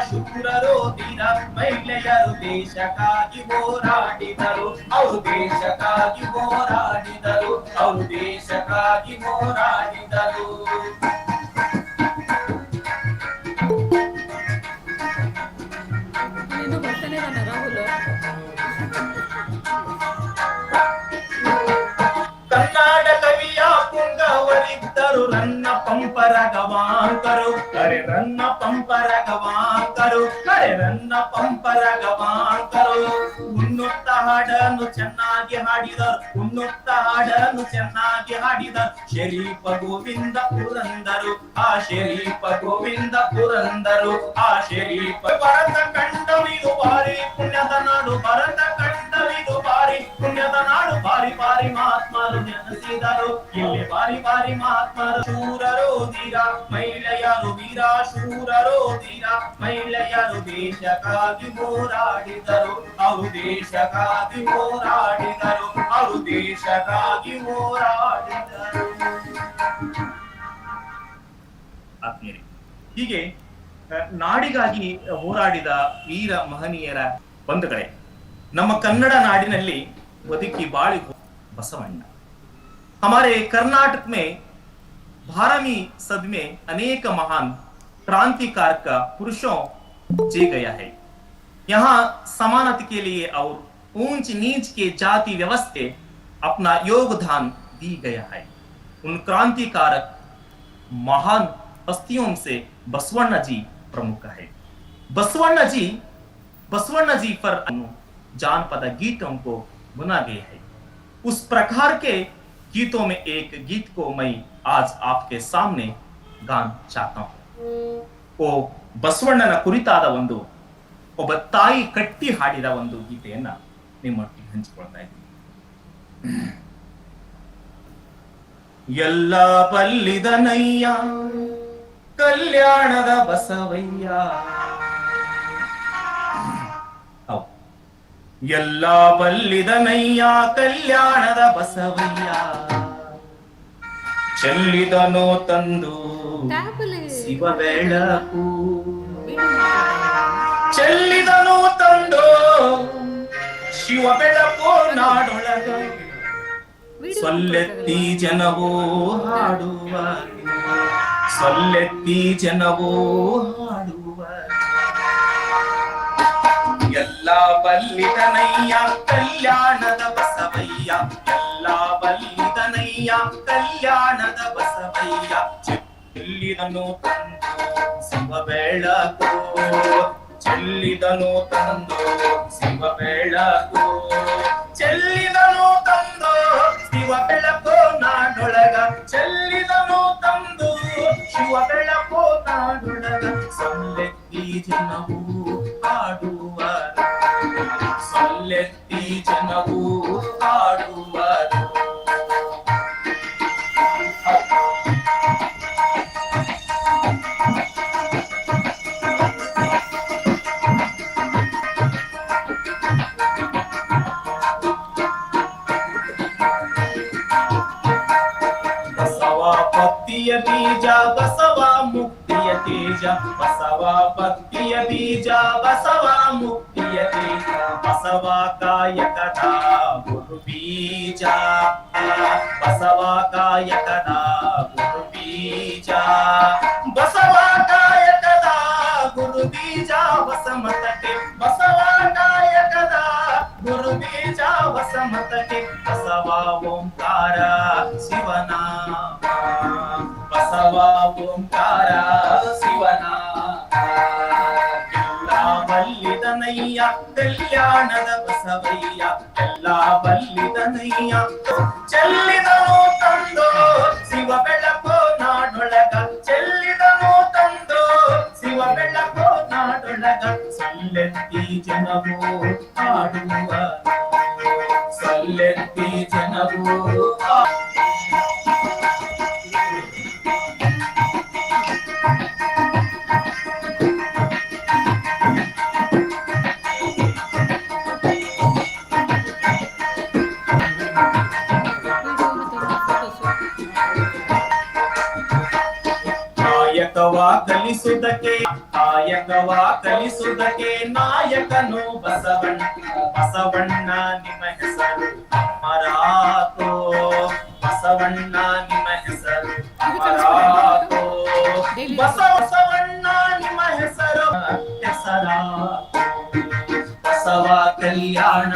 ಶೂರರೋ ಧೀರ ಮಹಿಳೆಯರು ದೇಶಕ್ಕಾಗಿ ಹೋರಾಡಿದರು ಅವರು ದೇಶಕ್ಕಾಗಿ ಹೋರಾಡಿದರು ಅವರು ದೇಶಕ್ಕಾಗಿ ಹೋರಾಡಿದರು. ಕನ್ನಡ ಕವಿಯ ಪುಂಗವರಿದ್ದರು ರನ್ನ ಪಂಪರ ಗವಾಂಕರು ಕರೆ ರನ್ನ ಪಂಪರ ಗವಾಂಕರು ಕರೆ ರನ್ನ ಪಂಪರ ಗವಾಂಕರು. ಉನ್ನುತ್ತ ಹಾಡನ್ನು ಚೆನ್ನಾಗಿ ಹಾಡಿದರು ಉನ್ನುತ್ತ ಹಾಡನ್ನು ಚೆನ್ನಾಗಿ ಹಾಡಿದರು ಶರೀಫ ಗೋವಿಂದ ಪುರಂದರು ಆ ಶರೀಫ ಗೋವಿಂದ ಪುರಂದರು ಆ ಶರೀಫ. ಭರತ ಕಂಡವಿದು ಬಾರಿ ಪುಣ್ಯದ ನಾಡು ಭರತ ಕಂಡವಿದು ಬಾರಿ ಪುಣ್ಯದ ನಾಡು ಬಾರಿ ಬಾರಿ ಮಹಾತ್ಮರು ಜನಿಸಿದರು ಇಲ್ಲಿ ಬಾರಿ ಬಾರಿ ಮಹಾತ್ಮರು. ಶೂರರೋ ಧೀರ ಮಹಿಳೆಯರು ವೀರ ಶೂರರೋ ಧೀರ ಮಹಿಳೆಯರು ದೇಶಕ್ಕಾಗಿ ಹೋರಾಡಿದರು ಅವರು ದೇಶಕ್ಕಾಗಿ ಹೋರಾಡಿದರು ಅವರು ದೇಶಕ್ಕಾಗಿ ಹೋರಾಡಿದರು. ಆತ್ಮೀಯರೇ, ಹೀಗೆ ನಾಡಿಗಾಗಿ ಹೋರಾಡಿದ ವೀರ ಮಹನೀಯರ ಬಂಧುಗಳೇ, ನಮ್ಮ ಕನ್ನಡ ನಾಡಿನಲ್ಲಿ ಬದುಕಿ ಬಾಳಿ बसवण्ण. हमारे कर्नाटक में 12वीं सदी में अनेक महान क्रांतिकारक पुरुषों जी गया है. यहाँ समानता के लिए और ऊंच नीच के जाति व्यवस्था अपना योगदान दी गया है. उन क्रांतिकारक महान हस्तियों से बसवण्ण जी प्रमुख है. बसवण्ण जी पर जानपद गीतों को बुना गया है. उस प्रकार के गीतों में एक गीत को मैं आज आपके सामने गान चाहता हूं. वो बसवಣ್ಣನ ಕುರಿತಾದ ಒಂದು ಒಬ್ಬ ತಾಯಿ ಕಟ್ಟಿ ಹಾಡಿದ ಒಂದು ಗೀತೆಯನ್ನ ನಿಮ್ಮೊಟ್ಟಿಗೆ ಹಂಚಿಕೊಳ್ತಾ ಇದ್ದೀನಿ. ಎಲ್ಲ ಬಲ್ಲಿದನಯ್ಯ ಕಲ್ಯಾಣದ ಬಸವಯ್ಯ ಎಲ್ಲ ಬಲ್ಲಿದನಯ್ಯ ಕಲ್ಯಾಣದ ಬಸವಯ್ಯ ಚೆಲ್ಲಿದನೋ ತಂದು ಶಿವ ಬೆಳಕು ಚೆಲ್ಲಿದನೋ ತಂದು ಶಿವ ಬೆಳಕು ನಾಡೊಳಗ ಸೊಲ್ಲೆತ್ತಿ ಜನವೋ ಹಾಡುವ ಸೊಲ್ಲೆತ್ತಿ ಜನವೋ ಹಾಡುವ ಎಲ್ಲ ಬಲ್ಲಿದನಯ್ಯ ಕಲ್ಯಾಣದ ಬಸವಯ್ಯ ಎಲ್ಲ ಬಲ್ಲಿದನಯ್ಯ ಕಲ್ಯಾಣದ ಬಸವಯ್ಯ ಚೆಲ್ಲಿದನು ತಂದು ಶಿವ ಬೆಳಕು ಚೆಲ್ಲಿದನು ತಂದು ಶಿವ ಬೆಳಕು ಚೆಲ್ಲಿದನು ತಂದು ಶಿವ ಬೆಳಕು ನಾಡೊಳಗ ಚೆಲ್ಲಿದನು ತಂದು ಶಿವ ಬೆಳಕು ನಾಡೊಳಗ ಸೊಲ್ಲೆತ್ತಿ ಜನವು ಹಾಡುವ ಸೊಲ್ಲೆತ್ತಿ ಜನ ಭಕ್ತಿಯ ಬೀಜ ಬಸವ ಮುಕ್ತಿಯ ತೇಜ ಬಸವ ಭಕ್ತಿಯ ಬೀಜ ಬಸವ ಮುಕ್ತಿಯ ತೇಜ ಬಸವ ಕಾಯಕದ ಗುರು ಬೀಜ ಬಸವ ಕಾಯಕದ ಗುರು ಬೀಜ ಬಸವ ಕಾಯಕದ ಗುರು ಬೀಜ ವಸಮತಕ್ಕೆ ಬಸವ ಕಾಯಕದ ಗುರು ಬೀಜ ವಸಮತಕ್ಕೆ ಬಸವ ಓಂಕಾರ ಶಿವನಾಮ ಬಸವ ಓಂಕಾರ ಶಿವನಾಮ ಎಲ್ಲ ಬಲ್ಲಿದನಯ್ಯ ಕಲ್ಯಾಣದ ಬಸವಯ್ಯ ಎಲ್ಲ ಬಲ್ಲಿದನಯ್ಯ ಚೆಲ್ಲಿದನು ತಂದು ಶಿವ ಬೆಳಕು ನಾಡೊಳಗ ಚೆಲ್ಲಿದನು ತಂದು ಶಿವ ಬೆಳಕು ನಾಡೊಳಗ ಸಲ್ಲೆತ್ತಿ ಜನವು ಹಾಡುವ ಸಲ್ಲೆತ್ತಿ ಜನವು ಕಾಯಕವ ಕಲಿಸುವುದಕ್ಕೆ ನಾಯಕನು ಬಸವಣ್ಣ ಬಸವಣ್ಣ ನಿಮ್ಮ ಹೆಸರು ಅಮರಾತೋ ಬಸವಣ್ಣ ನಿಮ್ಮ ಹೆಸರು ಅಮರಾತೋ ಬಸವಣ್ಣ ನಿಮ್ಮ ಹೆಸರು ಹೆಸರಾತೋ ಬಸವ ಕಲ್ಯಾಣ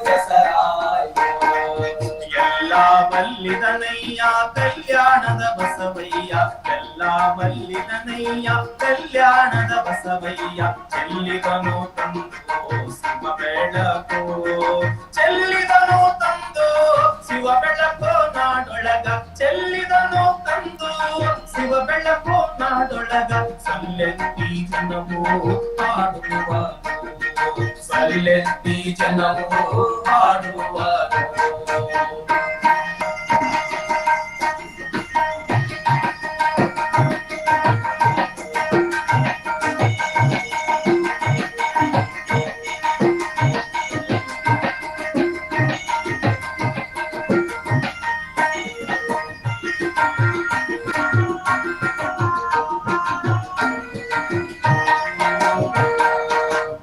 ಹೆಸರಾಯ್ತು ಎಲ್ಲ ಬಲ್ಲಿದನಯ್ಯ ಕಲ್ಯಾಣದ ಬಸವಯ್ಯ ಎಲ್ಲ ಬಲ್ಲಿದನಯ್ಯ ಕಲ್ಯಾಣದ ಬಸವಯ್ಯ ಚೆಲ್ಲಿದನು ತಂದು ಶಿವ ಬೆಳಕು ಚೆಲ್ಲಿದನು ತಂದು ಶಿವ ಬೆಳಕು ನಾಡೊಳಗ ಚೆಲ್ಲಿದನು ತಂದು ಶಿವ ಬೆಳಕು ನಾಡೊಳಗ ಸಲ್ಲೆತ್ತಿ ಜನವು ಹಾಡುವ ಸಲ್ಲೆತ್ತಿ ಜನವು ಹಾಡುವ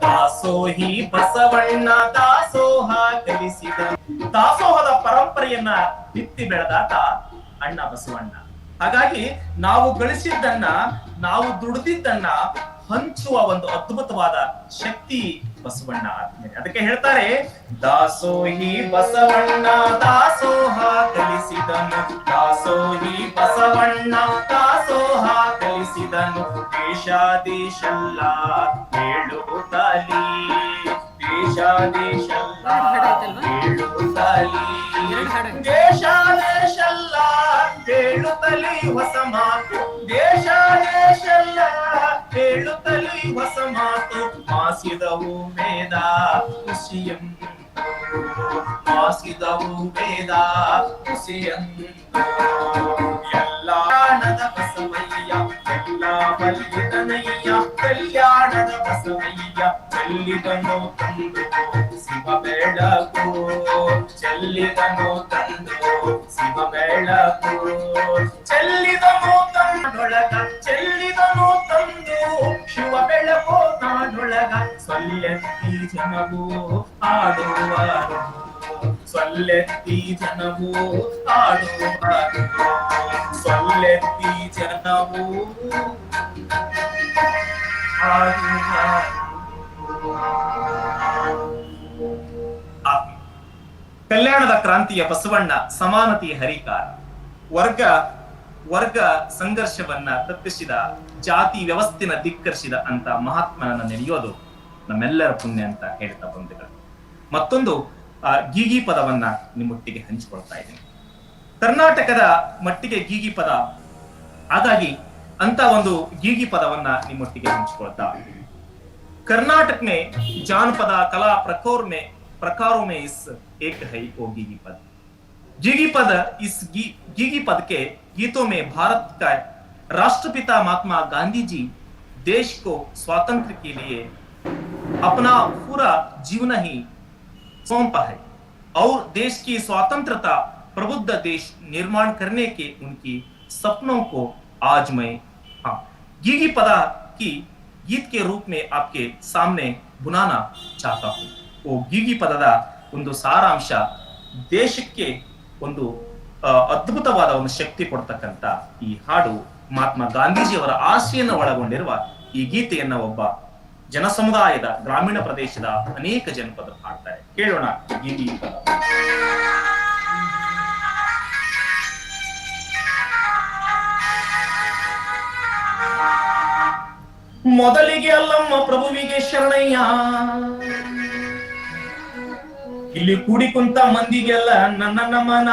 ದಾಸೋಹಿ ಬಸವಣ್ಣ ದಾಸೋಹ ಕಲಿಸಿದ ದಾಸೋಹದ ಪರಂಪರೆಯನ್ನ ಬಿತ್ತಿ ಬೆಳೆದಾತ ಅಣ್ಣ ಬಸವಣ್ಣ. ಹಾಗಾಗಿ ನಾವು ಗಳಿಸಿದ್ದನ್ನ ನಾವು ದುಡಿದಿದ್ದನ್ನ ಹಂಚುವ ಒಂದು ಅದ್ಭುತವಾದ ಶಕ್ತಿ ಬಸವಣ್ಣ ಆತ್ಮೀಯ. ಅದಕ್ಕೆ ಹೇಳ್ತಾರೆ ದಾಸೋಹಿ ಬಸವಣ್ಣ ದಾಸೋಹ ಕಲಿಸಿದನು ದಾಸೋಹಿ ಬಸವಣ್ಣ ದಾಸೋಹ ಕಲಿಸಿದನು ದೇಶ ದೇಶಲ್ಲ ಹೇಳುತ್ತಲಿ ದೇಶ ದೇಶಲ್ಲ ಹೇಳುತ್ತಲಿ ದೇಶ ದೇಶಲ್ಲ ಹೇಳುತ್ತಲಿ ಹೊಸ ಮಾತು ದೇಶ ದೇಶಲ್ಲ ಹೇಳುತ್ತಲಿ ಹೊಸ ಮಾತು ಮಾಸಿದವು ವೇದ ಖುಷಿಯಂತು ಮಾಸಿದವು ವೇದ ಖುಷಿಯಂತು ಎಲ್ಲಾಣದ ಬಸವಯ್ಯ ಎಲ್ಲ ಬಲ್ಲಿದನಯ್ಯ ಕಲ್ಯಾಣದ ಬಸವಯ್ಯ ಚೆಲ್ಲಿದನು ತಂದು ಶಿವ ಬೆಳಕು ಚೆಲ್ಲಿದನು ತಂದು ಶಿವ ಬೆಳಕು ಚೆಲ್ಲಿದನು ತಂದೊಳಗ ಚೆಲ್ಲಿದನು ತಂದು ಶಿವ ಬೆಳಕು ನಾಡೊಳಗ ಸಲ್ಲೆತ್ತಿ ಜನವು ಆಡುವರು ಸಲ್ಲೆತ್ತಿ ಜನವು ಆಡುವರು ಸಲ್ಲೆತ್ತಿ ಜನವು ಕಲ್ಯಾಣದ ಕ್ರಾಂತಿಯ ಬಸವಣ್ಣ ಸಮಾನತೆಯ ಹರಿಕಾರ ವರ್ಗ ಸಂಘರ್ಷವನ್ನ ತಪ್ಪಿಸಿದ ಜಾತಿ ವ್ಯವಸ್ಥೆನ ಧಿಕ್ಕರಿಸಿದ ಅಂತ ಮಹಾತ್ಮನನ್ನ ನೆನೆಯೋದು ನಮ್ಮೆಲ್ಲರ ಪುಣ್ಯ ಅಂತ ಹೇಳ್ತಾ ಬಂದಿದ್ದಾರೆ. ಮತ್ತೊಂದು ಗೀಗಿ ಪದವನ್ನ ನಿಮ್ಮೊಟ್ಟಿಗೆ ಹಂಚಿಕೊಳ್ತಾ ಇದ್ದೀನಿ. ಕರ್ನಾಟಕದ ಮಟ್ಟಿಗೆ ಗೀಗಿ ಪದ, ಹಾಗಾಗಿ ಅಂತ ಒಂದು ಗೀಗಿ ಪದವನ್ನ ನಿಮ್ಮೊಟ್ಟಿಗೆ ಹಂಚಿಕೊಳ್ತಾ ಇದ್ದೀನಿ. कर्नाटक में जानपद कला प्रकारों में इस एक है वो गीगी पद। गीगी पद इस गीगी पद के गीतों में भारत का राष्ट्रपिता महात्मा गांधी जी देश को स्वातंत्र के लिए अपना पूरा जीवन ही सौंपा है और देश की स्वतंत्रता प्रबुद्ध देश निर्माण करने के उनकी सपनों को आज मैं हाँ गीगी पदा की गीत के रूप में आपके सामने बुनाना चाहता हूँ. वो ಗೀಗಿ ಪದದ ಒಂದು ಸಾರಾಂಶ ದೇಶಕ್ಕೆ ಒಂದು ಅದ್ಭುತವಾದ ಒಂದು ಶಕ್ತಿ ಕೊಡ್ತಕ್ಕಂತ ಈ ಹಾಡು ಮಹಾತ್ಮ ಗಾಂಧೀಜಿಯವರ ಆಶೆಯನ್ನು ಒಳಗೊಂಡಿರುವ ಈ ಗೀತೆಯನ್ನ ಒಬ್ಬ ಜನಸಮುದಾಯದ ಗ್ರಾಮೀಣ ಪ್ರದೇಶದ ಅನೇಕ ಜನಪದರು ಹಾಡ್ತಾರೆ. ಕೇಳೋಣ ಗೀಗಿ ಪದ. ಮೊದಲಿಗೆ ಅಲ್ಲಮ್ಮ ಪ್ರಭುವಿಗೆ ಶರಣಯ್ಯ, ಇಲ್ಲಿ ಕೂಡಿ ಕುಂತ ಮಂದಿಗೆಲ್ಲ ನನ್ನ ನಮನ,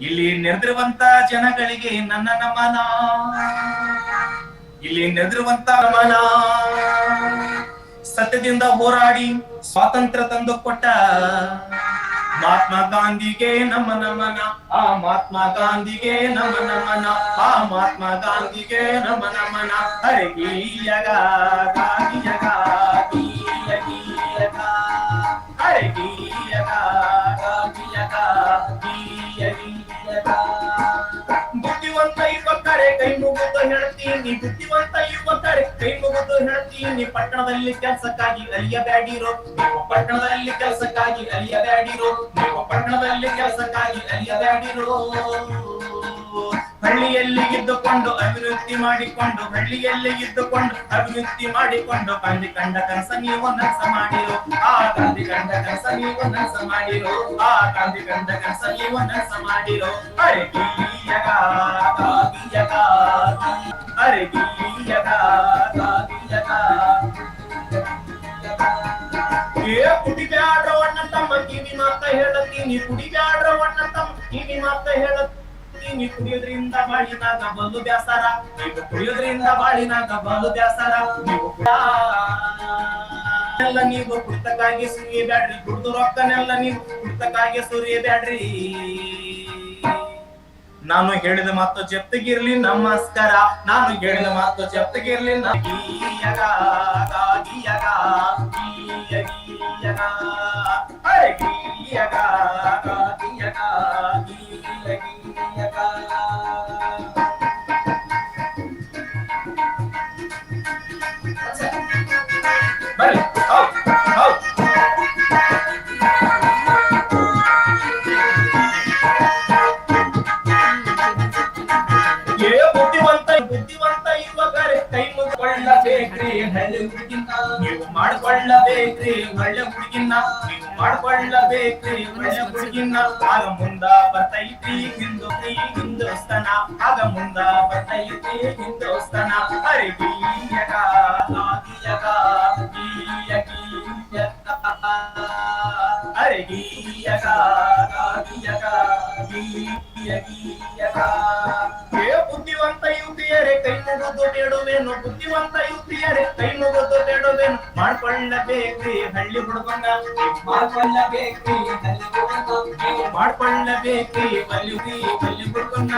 ಇಲ್ಲಿ ನೆರೆದಿರುವಂತ ಜನಗಳಿಗೆ ನನ್ನ ನಮನ, ಇಲ್ಲಿ ನೆರೆದಿರುವಂತ ನಮನ. ಸತ್ಯದಿಂದ ಹೋರಾಡಿ ಸ್ವಾತಂತ್ರ್ಯ ತಂದು ಕೊಟ್ಟ ಮಹಾತ್ಮ ಗಾಂಧಿಗೆ ನಮ ನಮನ, ಆ ಮಹಾತ್ಮ ಗಾಂಧಿಗೆ ನಮ ನಮನ, ಆ ಮಹಾತ್ಮ ಗಾಂಧಿಗೆ ನಮ ನಮನ. ಹರೆ ಗೀಯಗ ಗಾಗಿಯಗ ಗೀಯ ಗೀಯಗ, ಹರೆ ಗೀಯಗ ಗಾಗಿಯಗ ಗೀಯ ಗೀಯಗ. ಬುದ್ಧಿವಂತ ಯುವಕರೇ ಕೈ ಮುಗಿದು ಹೇಳ್ತೀನಿ, ಬುದ್ಧಿವಂತ ಯುವಕರೇ ಕೈ ಮುಗಿದು ಹೇಳ್ತೀನಿ, ಪಟ್ಟಣದಲ್ಲಿ ಕೆಲಸಕ್ಕಾಗಿ ಅಲಿಯಬೇಡಿರೋ, ನೀವು ಪಟ್ಟಣದಲ್ಲಿ ಕೆಲಸಕ್ಕಾಗಿ ಅಲಿಯಬೇಡಿರೋ, ನೀವು ಪಟ್ಟಣದಲ್ಲಿ ಕೆಲಸಕ್ಕಾಗಿ ಅಲಿಯಬೇಡಿರೋ. ಹಳ್ಳಿಯಲ್ಲಿ ಇದ್ದುಕೊಂಡು ಅಭಿವೃದ್ಧಿ ಮಾಡಿಕೊಂಡು, ಹಳ್ಳಿಯಲ್ಲಿ ಇದ್ದುಕೊಂಡು ಅಭಿವೃದ್ಧಿ ಮಾಡಿಕೊಂಡು, ಗಾಂಧಿ ಕಂಡ ಕನಸ ನೀವು ನನಸ ಮಾಡಿರೋ, ಆ ಗಾಂಧಿ ಕಂಡ ಕನಸ ನೀವು ನನಸ ಮಾಡಿರೋ, ಆ ಗಾಂಧಿ ಕಂಡ ಕನಸ ನೀವು ನನಸ ಮಾಡಿರೋ. ಅರೆ ಗೀಯಗ ಗಾಗಿಯಗ, ಅರೆ ಗೀಯಗ ಗಾಗಿಯಗ. ಏ ಕುಡಿಬ್ಯಾಡ್ರ ಅಣ್ಣ ತಮ್ಮ ಕಿವಿ ಮಾತ ಹೇಳತ್ತೀನಿ, ಕುಡಿಬ್ಯಾಡ್ರ ಅಣ್ಣ ತಮ್ಮ ಕಿವಿ ಮಾತ ಹೇಳತ್ತೀನಿ. ನೀ ಕುಡಿಯೋದ್ರಿಂದ ಬಾಳಿನಾಗ ಬಲು ಬ್ಯಾಸರ, ನೀವು ಕುಡಿಯೋದ್ರಿಂದ ಬಾಳಿನಾಗ ಬಲು ಬ್ಯಾಸರ. ನೀವು ಎಲ್ಲ ನೀವು ಕುಡಿತಕ್ಕಾಗಿ ಸುರಿಯಬೇಡ್ರಿ, ಕುಡ್ದು ರೊಕ್ಕನೆಲ್ಲ ನೀವು ಕುಡಿತಕ್ಕಾಗಿ ಸುರಿಯಬೇಡ್ರಿ. ನಾನು ಹೇಳಿದ ಮಾತು ಜಪ್ತಿಗಿರ್ಲಿ ನಮಸ್ಕಾರ, ನಾನು ಹೇಳಿದ ಮಾತು ಜಪ್ತಿಗಿರ್ಲಿ. ಗೀಯಗ ಗಾಗಿಯಗ ಗೀಯ ಗೀಯಗ, ಹರೆ ಗೀಯಗ ಗಾಗಿಯಗ ಗೀಯ ಗೀಯಗ. ಬರ್ರಿ ಹೌದ್ ಹೌದ್. ಬುದ್ಧಿವಂತ ಯುವಕರೇ ಕೈ ಮುಗಿಕೊಳ್ಳಬೇಕ್ರಿ ಹಳ್ಳಿ ಹುಡುಗಿನ, ನೀವು ಮಾಡ್ಕೊಳ್ಳಬೇಕ್ರಿ ಒಳ್ಳೆ ಹುಡುಗಿನ, ನೀವು ಮಾಡ್ಕೊಳ್ಳಬೇಕ್ರಿ ಒಳ್ಳೆ ಹುಡುಗಿನ. ಆಗ ಮುಂದ ಬರ್ತೈತಿ ಹಿಂದೂಸ್ತಾನ, ಆಗ ಮುಂದ ಬರ್ತೈತಿ ಹಿಂದೂಸ್ತಾನ. ಹರೆ ಗೀಯಗ ಗಾಗಿಯಗ ಗೀಯ ಗೀಯಗ, ಹರೆ ಗೀಯಗ ಗಾಗಿಯಗ ಗೀಯ ಗೀಯಗ. ಬುದ್ಧಿವಂತ ಯುವತಿಯರೇ ಕೈ ಮುಗಿದು ಬೇಡುವೇನು, ಬುದ್ಧಿವಂತ ಯುವತಿಯರೇ ಕೈ ಮುಗಿದು ಬೇಡುವೇನು, ಮಾಡ್ಕೊಳ್ಳಬೇಕ್ರಿ ಹಳ್ಳಿ ಹುಡುಗನ, ಮಾಡ್ಕೊಳ್ಳಬೇಕ್ರಿ ಹಳ್ಳಿ ಹುಡುಗನ, ಮಾಡ್ಕೊಳ್ಳಬೇಕ್ರಿ ಬಲ್ಲಿ ಹುಡುಗನ.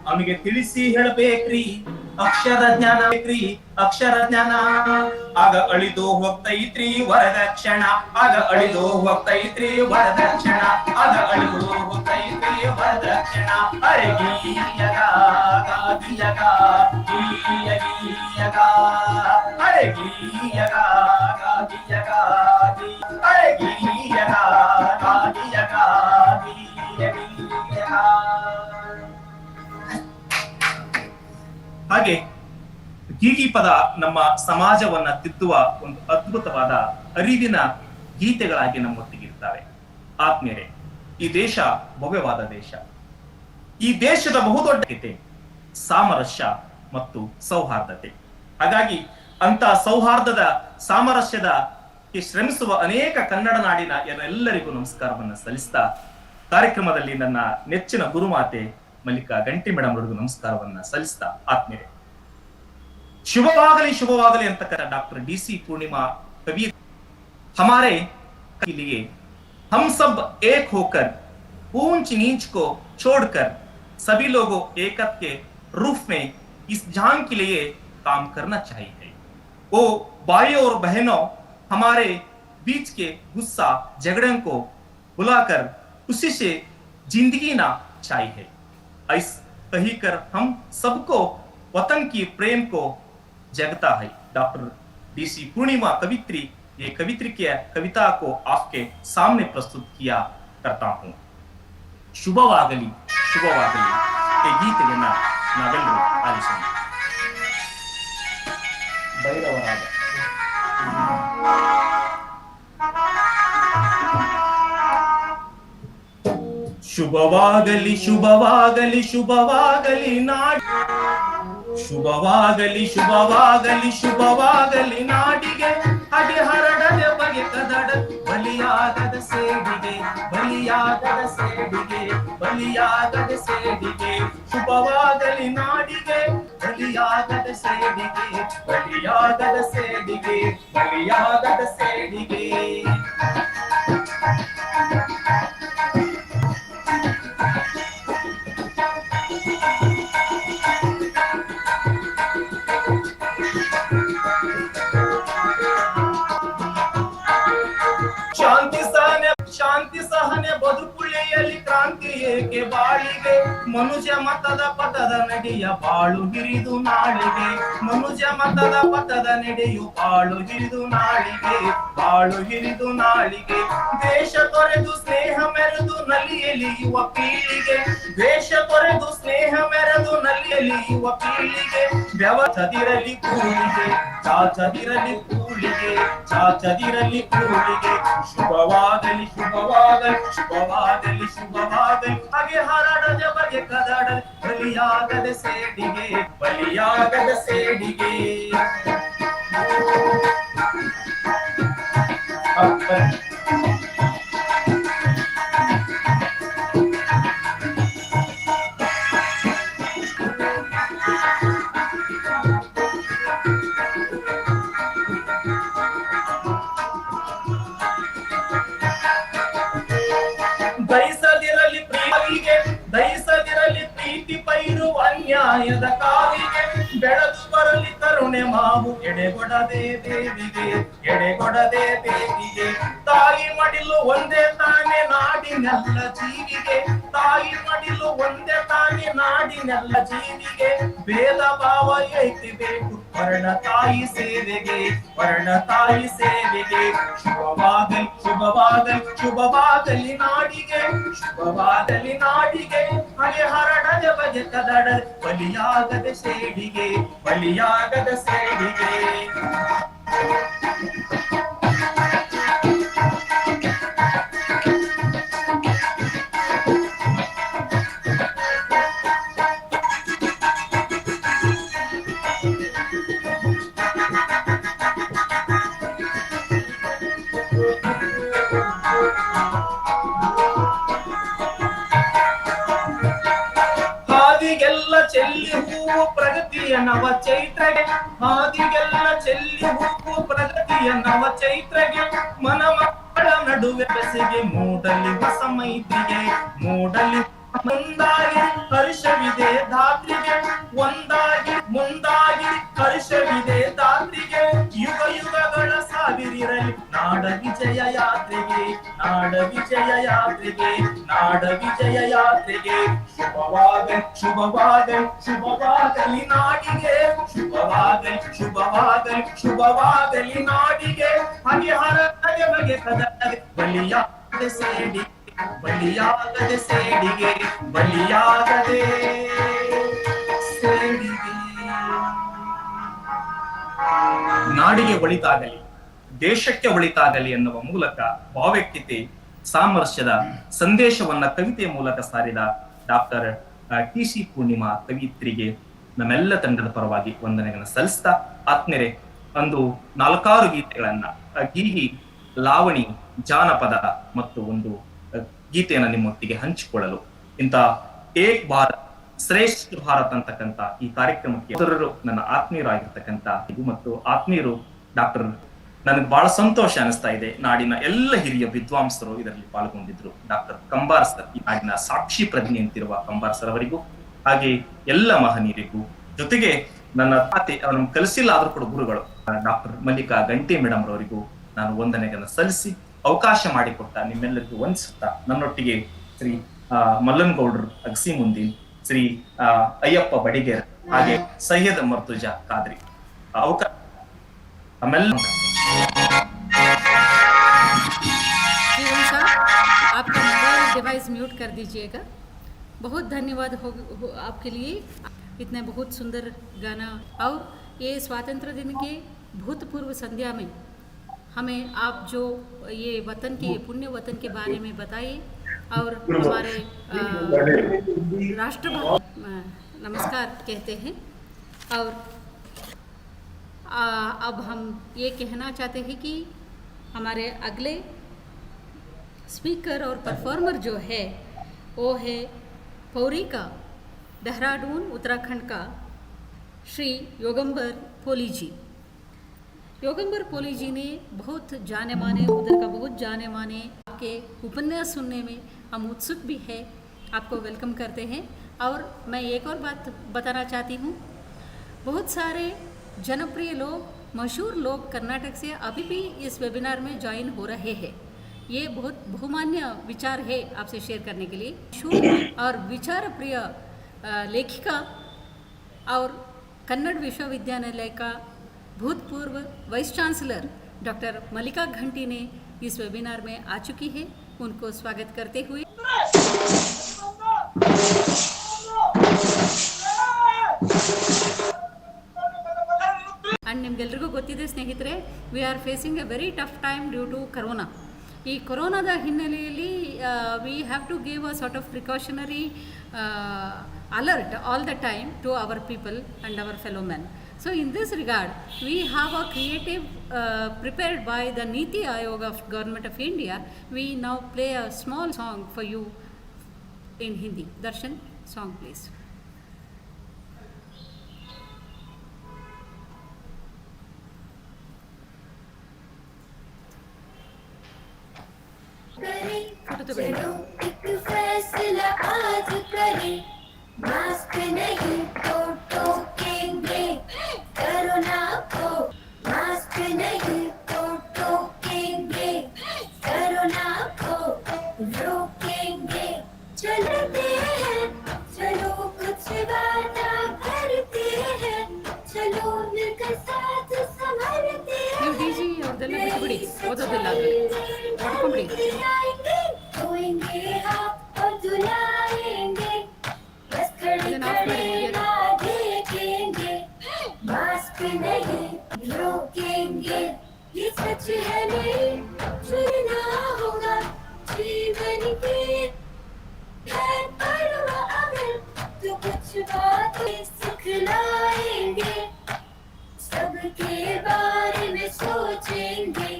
ಅವನಿಗೆ ತಿಳಿಸಿ ಹೇಳಬೇಕ್ರಿ ಅಕ್ಷರ ಜ್ಞಾನ ಬೇಕ್ರಿ ಅಕ್ಷರ ಜ್ಞಾನ. ಆಗ ಅಳಿದು ಹೋಗ್ತೈತ್ರಿ ವರದಕ್ಷಿಣ, ಆಗ ಅಳಿದು ಹೋಗ್ತೈತ್ರಿ ವರದಕ್ಷಿಣ, ಆಗ ಅಳಿದು ಹೋಗ್ತೈತ್ರಿ ವರದಕ್ಷಿಣ. ಹರೆ ಗೀಯಗ ಗಾಗಿಯಗ ಗೀಯ ಗೀಯಗ, ಹರೆ ಗೀಯಗ ಗಾಗಿಯಗ ಹರೆ ಗೀಯಗ ಗಾಗಿಯಗ ಗೀಯ ಗೀಯಗ. ಹಾಗೆ ಗೀಗಿ ಪದ ನಮ್ಮ ಸಮಾಜವನ್ನ ತಿದ್ದುವ ಒಂದು ಅದ್ಭುತವಾದ ಅರಿವಿನ ಗೀತೆಗಳಾಗಿ ನಮ್ಮೊಟ್ಟಿಗಿರ್ತವೆ. ಆತ್ಮೀಯರೇ, ಈ ದೇಶ ಭವ್ಯವಾದ ದೇಶ. ಈ ದೇಶದ ಬಹುದೊಡ್ಡ ಸಾಮರಸ್ಯ ಮತ್ತು ಸೌಹಾರ್ದತೆ. ಹಾಗಾಗಿ ಅಂತ ಸೌಹಾರ್ದದ ಸಾಮರಸ್ಯದ ಶ್ರಮಿಸುವ ಅನೇಕ ಕನ್ನಡ ನಾಡಿನ ಎಲ್ಲರಿಗೂ ನಮಸ್ಕಾರವನ್ನ ಸಲ್ಲಿಸ್ತಾ, ಕಾರ್ಯಕ್ರಮದಲ್ಲಿ ನನ್ನ ನೆಚ್ಚಿನ ಗುರುಮಾತೆ ಮಲ್ಲಿಕಾ ಗಂಟಿ ಮೇಡಮ್ ಅವರಿಗೂ ನಮಸ್ಕಾರವನ್ನ ಸಲ್ಲಿಸ್ತಾ, ಆತ್ಮೀಯರೇ ಶುಭವಾಗಲಿ ಶುಭವಾಗಲಿ ಅಂತಕ್ಕಂಥ ಡಾಕ್ಟರ್ डी.सी. पूर्णिमा कवि हमारे के लिए हम सब एक होकर ऊंच नीच को छोड़कर सभी लोगों एकता के रूप में इस जहां के लिए काम करना चाहिए. वो भाइयों और बहनों, हमारे बीच के गुस्सा झगड़े को बुलाकर उसी से जिंदगी ना चाय है। ऐस कही कर हम सबको वतन की प्रेम को जगता है। डॉक्टर DC पूर्णिमा कवित्री ये कवित्री की कविता को आपके सामने प्रस्तुत किया करता हूँ। ಶುಭವಾಗಲಿ ಶುಭವಾಗಲಿ ಈ ಗೀತೆಯನ್ನ ನಾವೆಲ್ಲರೂ ಆಲಿಸೋಣ. ಭೈರವರಾಗ ಶುಭವಾಗಲಿ ಶುಭವಾಗಲಿ ಶುಭವಾಗಲಿ ನಾಡಿ ಶುಭವಾಗಲಿ ಶುಭವಾಗಲಿ ಶುಭವಾಗಲಿ ನಾಡಿಗೆ ಹಗೆ ಹರಡದೆ ಬಗೆ ಕದಡ ಬಲಿಯಾಗದ ಸೇಡಿಗೆ ಬಲಿಯಾಗದ ಸೇಡಿಗೆ ಬಲಿಯಾಗದ ಸೇಡಿಗೆ ಶುಭವಾಗಲಿ ನಾಡಿಗೆ ಬಲಿಯಾಗದ ಸೇಡಿಗೆ ಬಲಿಯಾಗದ ಸೇಡಿಗೆ ಬಲಿಯಾಗದ ಸೇಡಿಗೆ ಶಾಂತಿ ಸಹನೆ ಬದುಕುಳಿಯಲ್ಲಿ ಕ್ರಾಂತಿ ಏಕೆ ಬಾಳಿಗೆ ಮನುಜ ಮತದ ಪಥದ ನಡೆಯ ಬಾಳು ಹಿರಿದು ನಾಳಿಗೆ ಮನುಜ ಮತದ ಪಥದ ನಡೆಯು ಬಾಳು ಹಿರಿದು ನಾಳಿಗೆ ಬಾಳು ಹಿರಿದು ನಾಳಿಗೆ ದೇಶ ತೊರೆದು ಸ್ನೇಹ ಮೆರೆದು ನಲಿಯಲಿಯುವ ಪೀಳಿಗೆ ದೇಶ ತೊರೆದು ಸ್ನೇಹ ಮೆರೆದು ನಲಿಯಲಿಯುವ ಪೀಳಿಗೆ ವ್ಯವಚದಿರಲಿ ಕೂಳಿಗೆ ಚಾಚದಿರಲಿ ಕೂಳಿಗೆ ಚಾಚದಿರಲಿ ಕೂಳಿಗೆ ಶುಭವಾಗಲಿ ಶುಭವಾಗಲಿ ಶುಭವಾಗಲಿ ಶುಭವಾಗಲಿ ಹಾಗೆ ಹರಡದ ಬಗೆ ಕದಡಲಿ ಬಲಿಯಾಗದ ಸೇಡಿಗೆ ಬಲಿಯಾಗದ ಸೇಡಿಗೆ ದಯಿಸದಿರಲಿ ಪ್ರೀತಿ ಪೈರು ಅನ್ಯಾಯದ ಕಾವಿಗೆ ಬೆಳೆದು ಬರಲಿ ಕರುಣೆ ಮಾವು ಎಡೆಗೊಡದೆ ದೇವಿಗೆ ಎಡೆಗೊಡದೆ ದೇವಿಗೆ ತಾಯಿ ಮಡಿಲು ಒಂದೇ ತಾನೆ ನಾಡಿನೆಲ್ಲ ಜೀವಿಗೆ ತಾಯಿ ಮಡಿಲು ಒಂದೇ ತಾನೆ ನಾಡಿನೆಲ್ಲ ಜೀವಿಗೆ ಭೇದ ಭಾವ ಏಕೆ ಬೇಕು ವರ್ಣ ತಾಯಿ ಸೇವೆಗೆ ವರ್ಣ ತಾಯಿ ಸೇವೆಗೆ ಶುಭವಾಗಲಿ ಶುಭವಾಗಲಿ ಶುಭವಾಗಲಿ ನಾಡಿಗೆ ಶುಭವಾಗಲಿ ನಾಡಿಗೆ ಹಾಗೆ ಹರಡದ ಬಗೆ ಕದಡ ಬಲಿಯಾಗದ ಸೇಡಿಗೆ ಬಲಿಯಾಗದ ಸೇಡಿಗೆ ಹಾದಿಗೆಲ್ಲ ಚೆಲ್ಲಿ ಹೂವು ಪ್ರಗತಿಯ ನವ ಚೈತ್ರಗೆ ಹಾದಿಗೆಲ್ಲ ಚೆಲ್ಲಿ ಹೂವು ಪ್ರಗತಿಯ ನವ ಚೈತ್ರಗೆ ಮನ ಮಕ್ಕಳ ನಡುವೆ ಬೆಸೆಗೆ ಮೂಡಲಿ ಹೊಸ ಮೈತ್ರಿಗೆ ಮೂಡಲಿ ಮುಂದಾಗಿ ಹರ್ಷವಿದೆ ಧಾತ್ರಿಗೆ ಒಂದಾಗಿ ಮುಂದಾಗಿ ಹರ್ಷವಿದೆ ಧಾತ್ರಿಗೆ ಯುಗ ಯುಗಗಳ ಸಾವಿರಿರಲಿ ನಾಡ ವಿಜಯ ಯಾತ್ರೆಗೆ ನಾಡ ವಿಜಯ ಯಾತ್ರೆಗೆ ನಾಡ ವಿಜಯ ಯಾತ್ರೆಗೆ ಶುಭವಾಗಲಿ ಶುಭವಾಗಲಿ ಶುಭವಾಗಲಿ ನಾಡಿಗೆ ಶುಭವಾಗಲಿ ಶುಭವಾಗಲಿ ಶುಭವಾಗಲಿ ನಾಡಿಗೆ ಹಾಗೆ ಹರಗೆ ಬಗೆ ಕದಡದೆ ಬಲಿಯಾಗದೆ ಸೇಡಿ ಬಲಿಯಾಗದೆ ಸೇಡಿಗೆ ಬಲಿಯಾಗದೆ ಸೇಡಿಗೆ ನಾಡಿಗೆ ಒಳಿತಾಗಲಿ ದೇಶಕ್ಕೆ ಒಳಿತಾಗಲಿ ಎನ್ನುವ ಮೂಲಕ ಭಾವೈಕ್ಯತೆ ಸಾಮರಸ್ಯದ ಸಂದೇಶವನ್ನ ಕವಿತೆಯ ಮೂಲಕ ಸಾರಿದ ಡಾಕ್ಟರ್ TC ಪೂರ್ಣಿಮಾ ಕವಿತ್ರಿಗೆ ನಮ್ಮೆಲ್ಲ ತಂಡದ ಪರವಾಗಿ ವಂದನೆಗಳನ್ನು ಸಲ್ಲಿಸ್ತಾ ಆತ್ಮೀಯರೇ ಒಂದು 4 ಗೀತೆಗಳನ್ನ ಗೀಗಿ ಲಾವಣಿ ಜಾನಪದ ಮತ್ತು ಒಂದು ಗೀತೆಯನ್ನು ನಿಮ್ಮೊಟ್ಟಿಗೆ ಹಂಚಿಕೊಳ್ಳಲು ಇಂಥ ಏಕ್ ಭಾರತ್ ಶ್ರೇಷ್ಠ ಭಾರತ್ ಅಂತಕ್ಕಂಥ ಈ ಕಾರ್ಯಕ್ರಮಕ್ಕೆ ನನ್ನ ಆತ್ಮೀಯರಾಗಿರ್ತಕ್ಕಂಥ ಮತ್ತು ಆತ್ಮೀಯರು ಡಾಕ್ಟರ್ ನನಗೆ ಬಹಳ ಸಂತೋಷ ಅನಿಸ್ತಾ ಇದೆ. ನಾಡಿನ ಎಲ್ಲ ಹಿರಿಯ ವಿದ್ವಾಂಸರು ಇದರಲ್ಲಿ ಪಾಲ್ಗೊಂಡಿದ್ರು. ಡಾಕ್ಟರ್ ಕಂಬಾರ್ ಸರ್, ಈ ನಾಡಿನ ಸಾಕ್ಷಿ ಪ್ರಜ್ಞೆ ಅಂತಿರುವ ಕಂಬಾರ್ ಸರ್ ಅವರಿಗೂ, ಹಾಗೆ ಎಲ್ಲ ಮಹನೀಯರಿಗೂ, ಜೊತೆಗೆ ನನ್ನ ತಾತೆ ಅವರನ್ನು ಕಲಿಸಿಲ್ಲ ಆದ್ರೂ ಕೂಡ ಗುರುಗಳು ಡಾಕ್ಟರ್ ಮಲ್ಲಿಕಾ ಗಂಟಿ ಮೇಡಮ್ ಅವರಿಗೂ ನಾನು ವಂದನೆಗಳನ್ನು ಸಲ್ಲಿಸಿ ಅವಕಾಶ ಮಾಡಿಕೊಟ್ಟ ನಿಮ್ಮೆಲ್ಲರಿಗೂ ವಂದಿಸುತ್ತಾ ನನ್ನೊಟ್ಟಿಗೆ ಶ್ರೀ ಮಲ್ಲನಗೌಡರು ಅಗಸಿ ಮುಂದಿನ್, ಶ್ರೀ ಅಯ್ಯಪ್ಪ ಬಡಿಗೇರ್, ಹಾಗೆ ಸೈಯದ್ ಮರ್ತುಜಾ ಖಾದ್ರಿ ಅವಕಾಶ ಆಮೇಲೆ जीवन साहब, आपका मोबाइल डिवाइस म्यूट कर दीजिएगा। बहुत धन्यवाद हो आपके लिए, इतने बहुत सुंदर गाना। और ये स्वतंत्र दिन के भूतपूर्व संध्या में हमें आप जो ये वतन के पुण्य वतन के बारे में बताइए और हमारे राष्ट्र नमस्कार कहते हैं। और अब हम ये कहना चाहते हैं कि हमारे अगले स्पीकर और परफॉर्मर जो है वो है पौरी का देहरादून उत्तराखंड का श्री योगंबर पोली जी। योगंबर पोली जी ने बहुत जाने माने उधर का बहुत जाने माने आपके उपन्यास सुनने में हम उत्सुक भी है, आपको वेलकम करते हैं। और मैं एक और बात बताना चाहती हूँ, बहुत सारे जनप्रिय लोग मशहूर लोग कर्नाटक से अभी भी इस वेबिनार में ज्वाइन हो रहे हैं। ये बहुत बहुमान्य विचार है आपसे शेयर करने के लिए। शूर और विचार प्रिय लेखिका और कन्नड़ विश्वविद्यालय का भूतपूर्व वाइस चांसलर डॉक्टर मल्लिका घंटी ने इस वेबिनार में आ चुकी है। उनको स्वागत करते हुए ಅಂಡ್ ನಿಮಗೆಲ್ರಿಗೂ ಗೊತ್ತಿದೆ ಸ್ನೇಹಿತರೆ, we are facing a very tough time due to corona. ಈ ಕೊರೋನಾದ ಹಿನ್ನೆಲೆಯಲ್ಲಿ we have to give a sort of precautionary alert all the time to our people and our fellow men. So in this regard, we have a creative prepared by the Niti Aayog of Government of India. We now play a small song for you in Hindi. Darshan, song please. चलो एक फैसला आज करें, mask नहीं तो टोकेंगे corona को, mask नहीं तो टोकेंगे कोरोना को, रोकेंगे चलते हैं चलो कुछ वादा करते हैं, चलो मिलकर साथ संभलते हैं। धोएंगे हाथ और धुलाएंगे, बस खड़े खड़े देखेंगे, मास्क नहीं रोकेंगे, ये सच है नहीं छूना होगा जीवन के है परवा अगर तो कुछ बातें सिखलाएंगे, सबके बारे में सोचेंगे,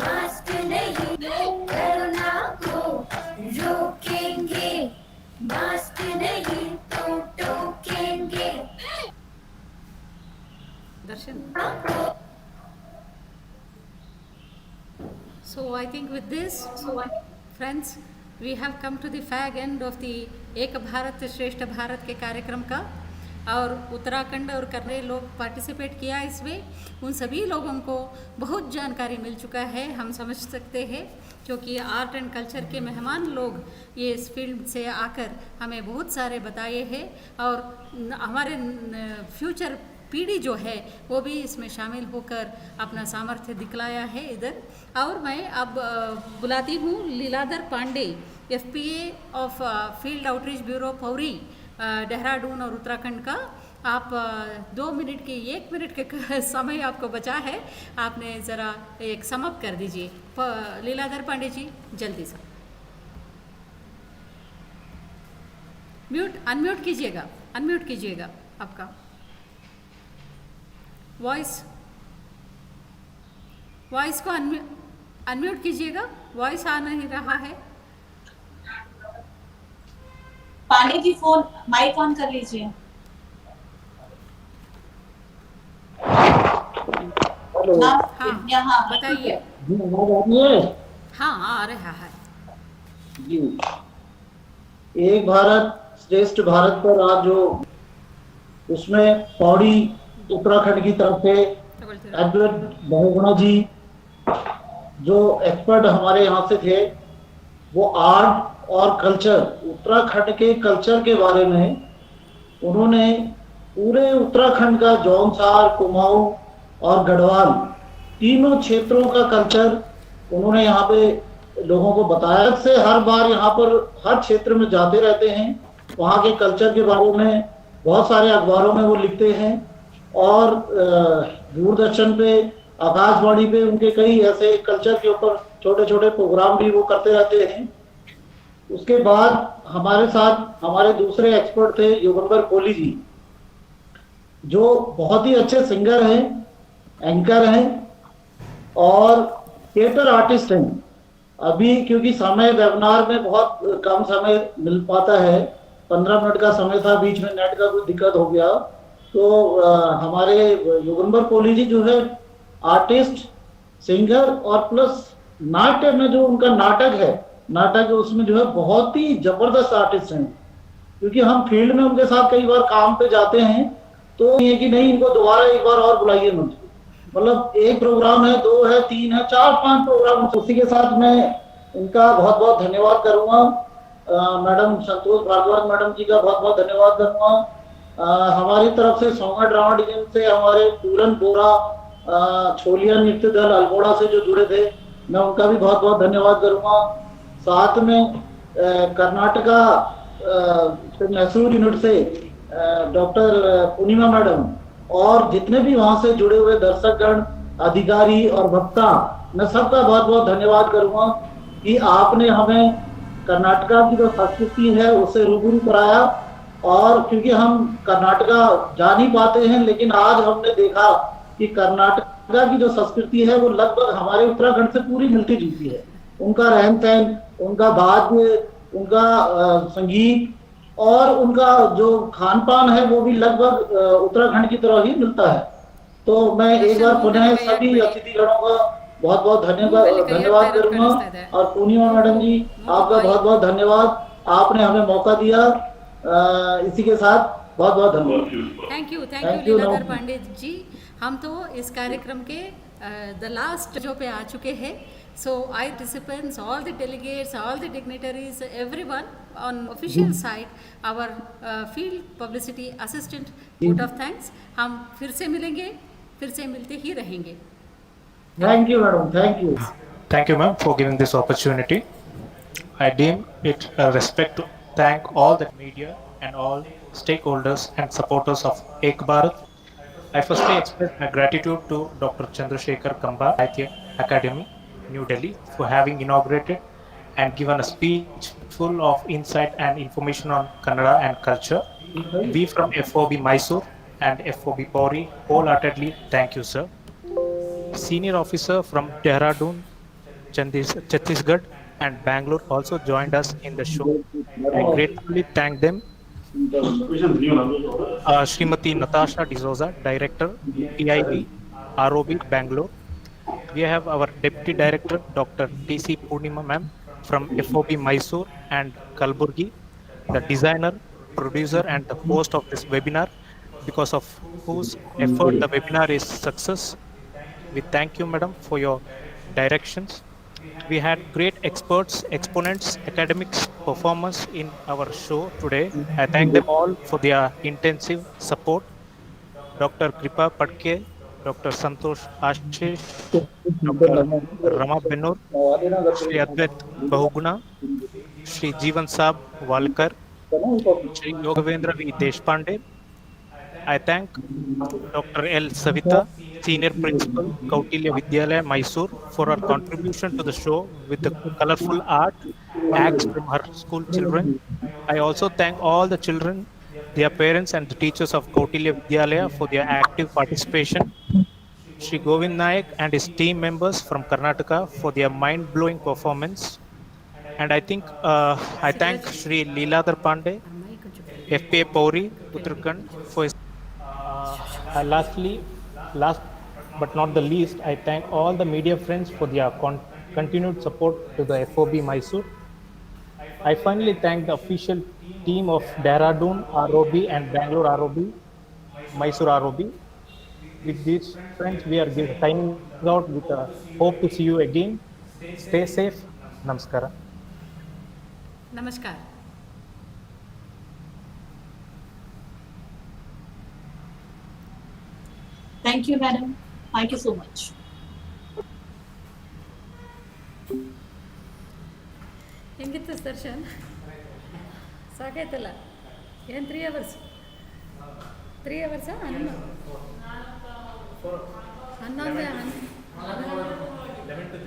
मास्क नहीं कोरोना को रोकेंगे, मास्क नहीं तो टोकेंगे। Darshan. So I think with this, friends, we have come to the fag end of the एक भारत श्रेष्ठ भारत के कार्यक्रम का। और उत्तराखंड और कन्नड़ लोग पार्टिसिपेट किया इसमें, उन सभी लोगों को बहुत जानकारी मिल चुका है, हम समझ सकते हैं, क्योंकि आर्ट एंड कल्चर के मेहमान लोग ये इस फील्ड से आकर हमें बहुत सारे बताए हैं। और हमारे फ्यूचर पीढ़ी जो है वो भी इसमें शामिल होकर अपना सामर्थ्य दिखलाया है इधर। और मैं अब बुलाती हूँ Leeladhar Pande, FPA of field outreach bureau Pauri Dehradun और उत्तराखंड का। आप 2 मिनट के 1 मिनट के समय आपको बचा है, आपने ज़रा एक समअप कर दीजिए। लीलाधर पांडे जी जल्दी से अनम्यूट कीजिएगा आपका वॉइस को अनम्यूट कीजिएगा, वॉइस आ नहीं रहा है। Pandey ji phone mic on कर लीजिए। हाँ बताइए। हाँ आ रहा है जी। एक भारत श्रेष्ठ भारत पर आज जो उसमें पौड़ी उत्तराखंड की तरफ से एडवर्ड बहुगुणा जी जो एक्सपर्ट हमारे यहाँ से थे, वो आर्ट और कल्चर, उत्तराखंड के कल्चर के बारे में उन्होंने पूरे उत्तराखंड का जौनसार, कुमाऊं और गढ़वाल तीनों क्षेत्रों का कल्चर उन्होंने यहाँ पे लोगों को बताया। से हर बार यहाँ पर हर क्षेत्र में जाते रहते हैं, वहाँ के कल्चर के बारे में बहुत सारे अखबारों में वो लिखते हैं और दूरदर्शन पे, आकाशवाणी पे उनके कई ऐसे कल्चर के ऊपर छोटे छोटे प्रोग्राम भी वो करते रहते हैं। उसके बाद हमारे साथ हमारे दूसरे एक्सपर्ट थे योगेंद्र कोहली जी, जो बहुत ही अच्छे सिंगर हैं, एंकर हैं और थिएटर आर्टिस्ट हैं। अभी क्योंकि समय वेबिनार में बहुत कम समय मिल पाता है, 15 मिनट का समय था, बीच में नेट का कोई दिक्कत हो गया, तो हमारे योगेंद्र कोहली जी जो है आर्टिस्ट, सिंगर और प्लस नाट्य में जो उनका नाटक है उसमें जो है बहुत ही जबरदस्त आर्टिस्ट हैं। क्योंकि हम फील्ड में उनके साथ कई बार काम पे जाते हैं तो ये कि नहीं इनको दोबारा एक बार और बुलाइए मुझे, मतलब एक प्रोग्राम है, 2 है, 3 है, 4-5 प्रोग्राम। उसी के साथ मैं इनका बहुत बहुत धन्यवाद करूंगा। मैडम संतोष भारद्वाज मैडम जी का बहुत बहुत धन्यवाद करूंगा। हमारी तरफ से सोंगा ड्रामा डिवीजन से हमारे पूरन बोरा, छोलिया नृत्य दल अल्मोड़ा से जो जुड़े थे, मैं उनका भी बहुत बहुत धन्यवाद करूंगा। साथ में कर्नाटका मैसूर यूनिट से डॉक्टर पूर्णिमा मैडम और जितने भी वहां से जुड़े हुए दर्शकगण, अधिकारी और वक्ता, मैं सबका बहुत बहुत धन्यवाद करूंगा कि आपने हमें कर्नाटका की जो संस्कृति है उससे रूबरू कराया। और क्योंकि हम कर्नाटका जा नहीं पाते हैं, लेकिन आज हमने देखा कि कर्नाटका की जो संस्कृति है वो लगभग हमारे उत्तराखंड से पूरी मिलती जुलती है। उनका रहन सहन, उनका वाद्य, उनका संगीत और उनका जो खान पान है वो भी लगभग उत्तराखंड की तरह ही मिलता है। तो मैं एक बार पुनः सभी अतिथिगणों का बहुत बहुत धन्यवाद करूंगा। और पूर्णिमा मैडम जी, आपका बहुत बहुत धन्यवाद, आपने हमें मौका दिया। इसी के साथ बहुत बहुत धन्यवाद। Thank you Leeladhar Pandey ji. हम तो इस कार्यक्रम के द लास्ट जो पे आ चुके हैं। So I participants, all the delegates, all the dignitaries, everyone on official side, our field publicity assistant, vote of thanks. हम फिर से मिलेंगे, फिर से मिलते ही रहेंगे। Thank you, madam. Thank you. Thank you, ma'am, for giving this opportunity. I deem it a respect to thank all the media and all stakeholders and supporters of Ek Bharat. I firstly express my gratitude to Dr. Chandrasekhar Kamba, IIT Academy, New Delhi, for having inaugurated and given a speech full of insight and information on Kannada and culture. We from FOB Mysore and FOB Pauri wholeheartedly thank you, sir. Senior officer from Dehradun, Chhattisgarh and Bangalore also joined us in the show. I gratefully thank them. Srimati Natasha D'Souza, Director, PIB, ROB, Bangalore. We have our Deputy Director, Dr. T.C. Purnima ma'am from FOB Mysore and Kalburgi, the designer, producer and the host of this webinar, because of whose effort the webinar is success. We thank you, madam, for your directions. We had great experts, exponents, academics, performance in our show today. I thank them all for their intensive support. Dr. Kripa Padke, Dr. Santosh Ashish, Dr. Rama Benur, Shri Advait Bahuguna, Shri Jeevan Saab Walkar, Shri Yogavendra V. Deshpande. I thank Dr. L. Savita, Senior Principal, Kautilya Vidyalaya, Mysore, for her contribution to the show with the colorful art acts from her school children. I also thank all the children, their parents and the teachers of Kautilya Vidyalaya for their active participation. Shri Govind Nayak and his team members from Karnataka for their mind-blowing performance. And I think I thank Shri Leeladhar Pandey, FPA Pauri, Uttarakhand for his last but not the least, I thank all the media friends for their continued support to the FOB Mysore. I finally thank the official team of Dehradun ROB and Bangalore ROB, Mysore ROB. With these friends, we are signing out with a hope to see you again. Stay safe. Namaskara. नमस्कार. Thank you, madam. Thank you so much. ಹೆಂಗಿತ್ತು ದರ್ಶನ್? ಸಾಕಾಯ್ತಲ್ಲ? ಏನು 3 hours? 3 hours? 11